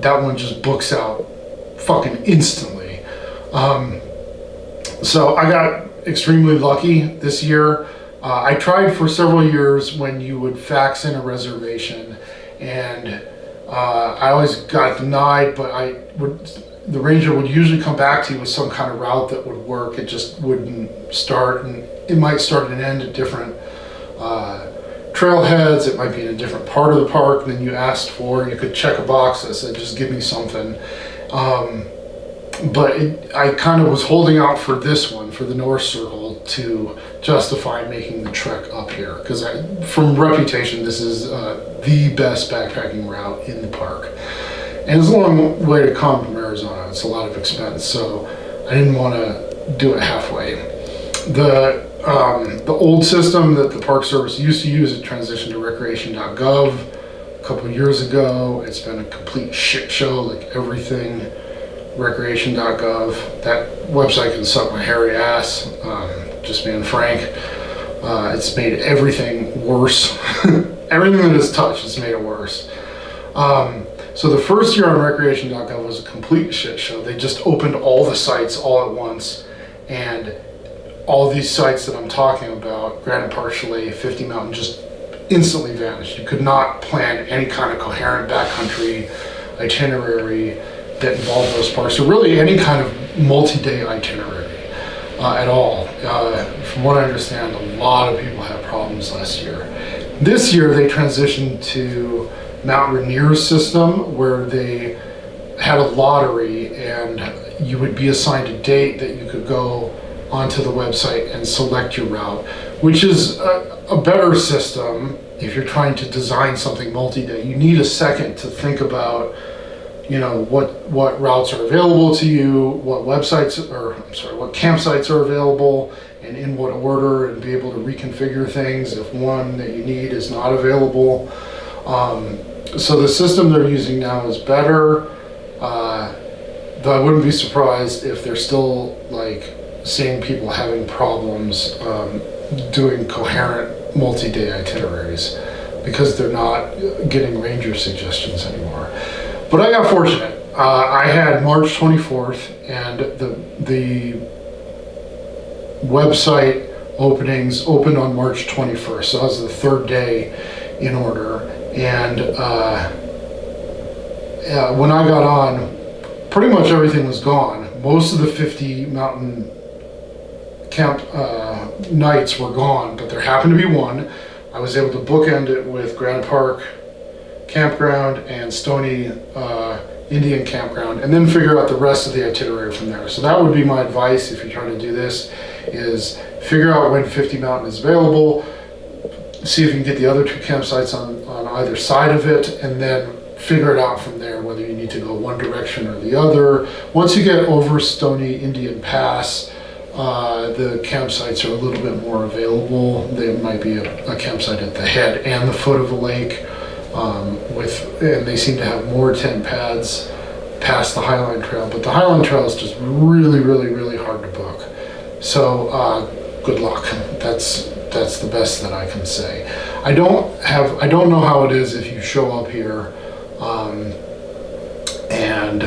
That one just books out fucking instantly. So I got extremely lucky this year. I tried for several years when you would fax in a reservation, and I always got denied, but the ranger would usually come back to you with some kind of route that would work. It just wouldn't start, and it might start and end at different trailheads. It might be in a different part of the park than you asked for. You could check a box that said, just give me something. But I kind of was holding out for this one, for the North Circle, to justify making the trek up here. Because from reputation, this is the best backpacking route in the park. And it's a long way to come from Arizona. It's a lot of expense. So I didn't want to do it halfway. The old system that the Park Service used to use, it transitioned to recreation.gov a couple of years ago. It's been a complete shit show, like everything recreation.gov. That website can suck my hairy ass, just being frank. It's made everything worse. Everything that is touched, it's made it worse. So the first year on recreation.gov was a complete shit show. They just opened all the sites all at once, and all these sites that I'm talking about, Granite Park Chalet, 50 Mountain, just instantly vanished. You could not plan any kind of coherent backcountry itinerary that involved those parks, or really any kind of multi-day itinerary at all. From what I understand, a lot of people had problems last year. This year they transitioned to Mount Rainier's system, where they had a lottery and you would be assigned a date that you could go onto the website and select your route, which is a better system if you're trying to design something multi-day. You need a second to think about, you know, what routes are available to you, what campsites are available, and in what order, and be able to reconfigure things if one that you need is not available. So the system they're using now is better, though I wouldn't be surprised if they're still like seeing people having problems doing coherent multi-day itineraries because they're not getting ranger suggestions anymore. But I got fortunate. I had March 24th, and the website openings opened on March 21st, so that was the third day in order. And when I got on, pretty much everything was gone. Most of the 50 mountain camp nights were gone, but there happened to be one. I was able to bookend it with Granite Park Campground and Stony Indian Campground, and then figure out the rest of the itinerary from there. So that would be my advice if you're trying to do this, is figure out when 50 Mountain is available, see if you can get the other two campsites on either side of it, and then figure it out from there whether you need to go one direction or the other. Once you get over Stony Indian Pass, the campsites are a little bit more available. There might be a campsite at the head and the foot of the lake, and they seem to have more tent pads past the Highline Trail, but the Highline Trail is just really, really, really hard to book. So good luck. That's the best that I can say. I don't know how it is if you show up here, and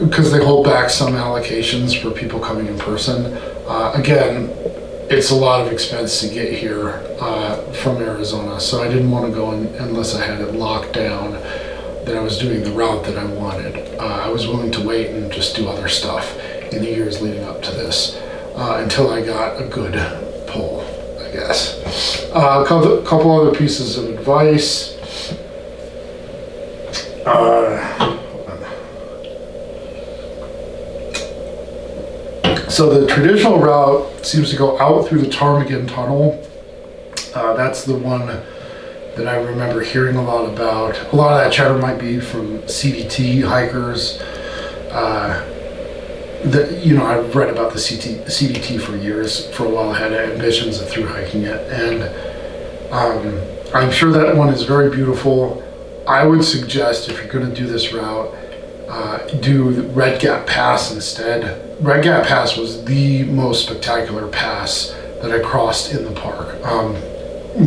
because they hold back some allocations for people coming in person. Again, it's a lot of expense to get here from Arizona, so I didn't want to go in unless I had it locked down that I was doing the route that I wanted. I was willing to wait and just do other stuff in the years leading up to this until I got a good pull, I guess. A couple other pieces of advice. So the traditional route seems to go out through the Ptarmigan Tunnel. That's the one that I remember hearing a lot about. A lot of that chatter might be from CDT hikers. I've read about the CDT for years. For a while, I had ambitions of through hiking it, and I'm sure that one is very beautiful. I would suggest, if you're going to do this route, do the Red Gap Pass instead. Red Gap Pass was the most spectacular pass that I crossed in the park,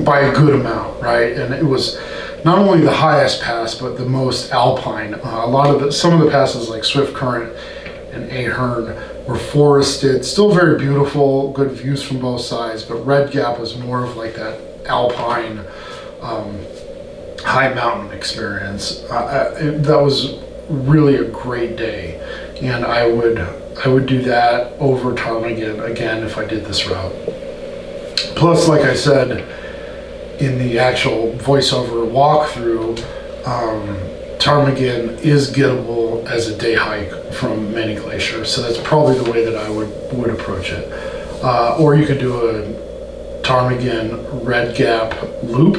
by a good amount, right? And it was not only the highest pass, but the most alpine. Some of the passes like Swift Current and Ahern were forested, still very beautiful, good views from both sides, but Red Gap was more of like that alpine, high mountain experience. That was really a great day, and I would do that over ptarmigan again if I did this route. Plus, like I said in the actual voiceover walkthrough, ptarmigan is gettable as a day hike from many glaciers, so that's probably the way that I would approach it. Or you could do a ptarmigan Red Gap loop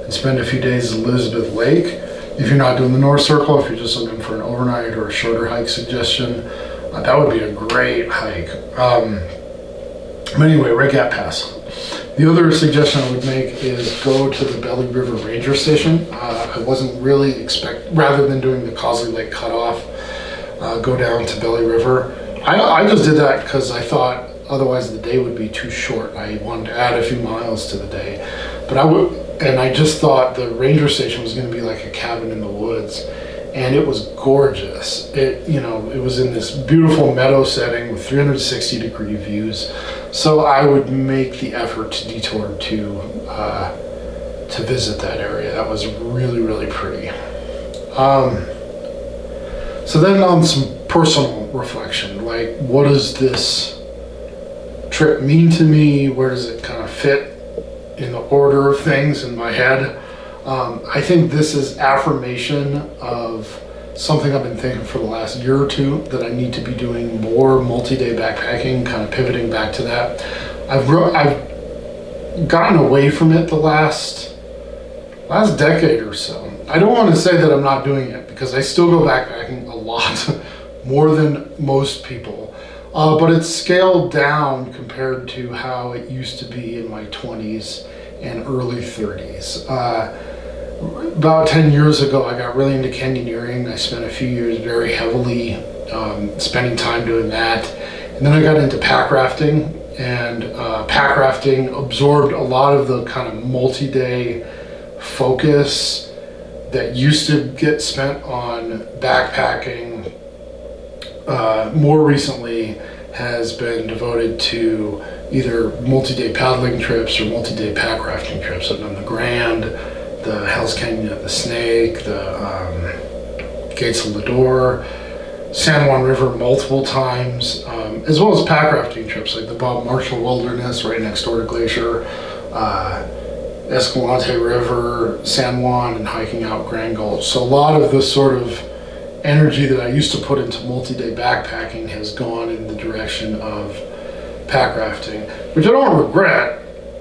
and spend a few days at Elizabeth Lake. If you're not doing the North Circle, if you're just looking for an overnight or a shorter hike suggestion, That would be a great hike. But anyway, Red Gap Pass. The other suggestion I would make is go to the Belly River Ranger Station. I wasn't really rather than doing the Causey Lake cutoff, go down to Belly River. I just did that because I thought otherwise the day would be too short. I wanted to add a few miles to the day, but I just thought the ranger station was going to be like a cabin in the woods, and it was gorgeous. It was in this beautiful meadow setting with 360-degree views. So I would make the effort to detour to visit that area. That was really, really pretty. So then on some personal reflection, like what does this trip mean to me? Where does it kind of fit in the order of things in my head? I think this is affirmation of something I've been thinking for the last year or two, that I need to be doing more multi-day backpacking, kind of pivoting back to that. I've gotten away from it the last decade or so. I don't want to say that I'm not doing it, because I still go backpacking a lot, more than most people. But it's scaled down compared to how it used to be in my 20s and early 30s. About 10 years ago, I got really into canyoneering. I spent a few years very heavily spending time doing that. And then I got into pack rafting, and pack rafting absorbed a lot of the kind of multi-day focus that used to get spent on backpacking. More recently has been devoted to either multi-day paddling trips or multi-day pack rafting trips. I've done the Grand, the Hell's Canyon of the Snake, the Gates of Lodore, San Juan River multiple times, as well as pack rafting trips like the Bob Marshall Wilderness right next door to Glacier, Escalante River, San Juan, and hiking out Grand Gulch. So a lot of the sort of energy that I used to put into multi-day backpacking has gone in the direction of pack rafting, which I don't regret,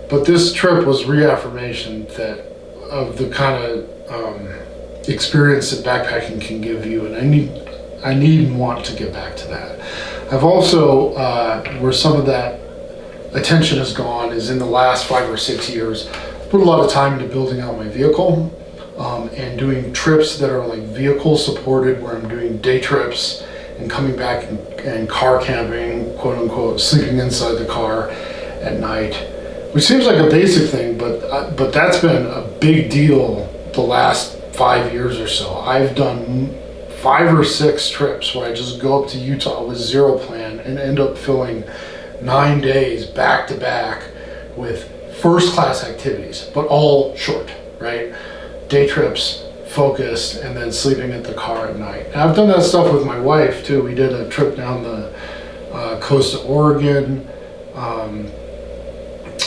but this trip was reaffirmation of the kind of experience that backpacking can give you, and I need and want to get back to that. I've also, where some of that attention has gone is in the last 5 or 6 years, put a lot of time into building out my vehicle, and doing trips that are like vehicle supported, where I'm doing day trips and coming back and car camping, quote unquote, sleeping inside the car at night, which seems like a basic thing, but that's been a big deal the last 5 years or so. I've done 5 or 6 trips where I just go up to Utah with zero plan and end up filling 9 days back to back with first class activities, but all short, right? Day trips, focused, and then sleeping at the car at night. And I've done that stuff with my wife too. We did a trip down the coast of Oregon.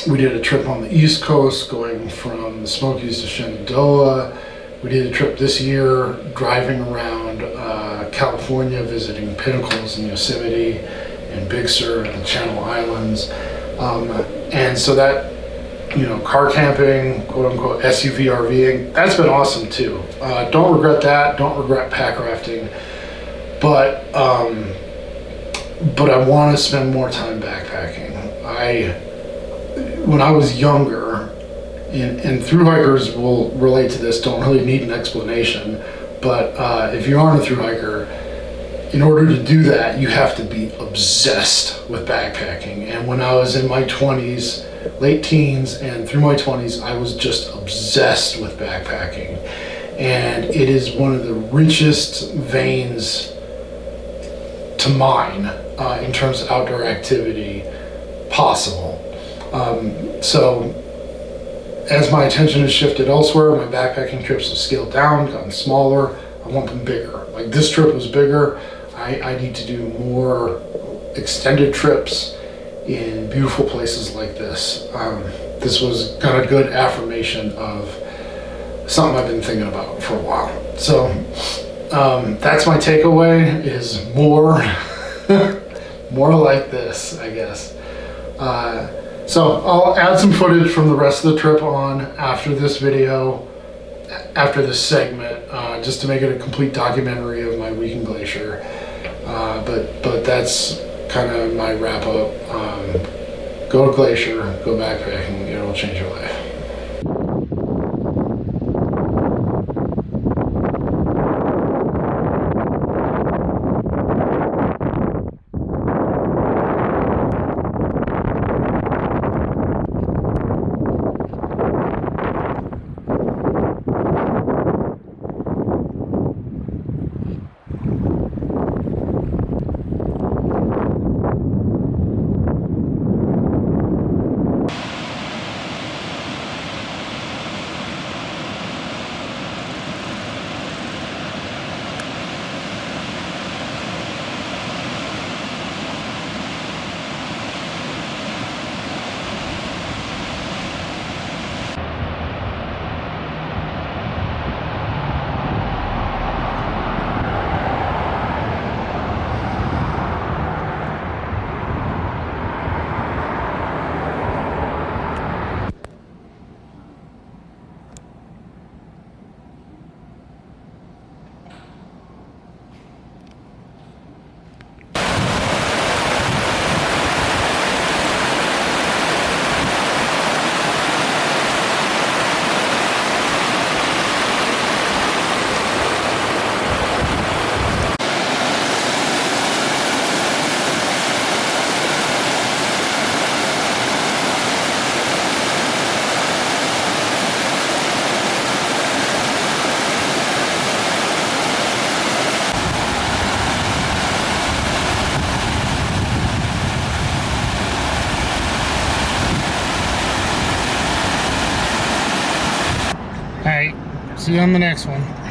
We did a trip on the East Coast going from the Smokies to Shenandoah. We did a trip this year driving around California, visiting pinnacles in Yosemite and Big Sur and the Channel Islands. And so that, car camping, quote unquote, SUV RVing, that's been awesome too. Don't regret that. Don't regret pack rafting. But I want to spend more time backpacking. When I was younger, and thru hikers will relate to this, don't really need an explanation, but if you aren't a thru hiker, in order to do that, you have to be obsessed with backpacking. And when I was in my 20s, late teens, and through my 20s, I was just obsessed with backpacking. And it is one of the richest veins to mine in terms of outdoor activity possible. So as my attention has shifted elsewhere, my backpacking trips have scaled down, gotten smaller. I want them bigger. Like this trip was bigger. I need to do more extended trips in beautiful places like this. This was kind of good affirmation of something I've been thinking about for a while. So that's my takeaway, is more more like this, I guess. So I'll add some footage from the rest of the trip on after this video, after this segment, just to make it a complete documentary of my week in Glacier. But that's kind of my wrap up. Go to Glacier, go backpacking. It'll change your life. All right, see you on the next one.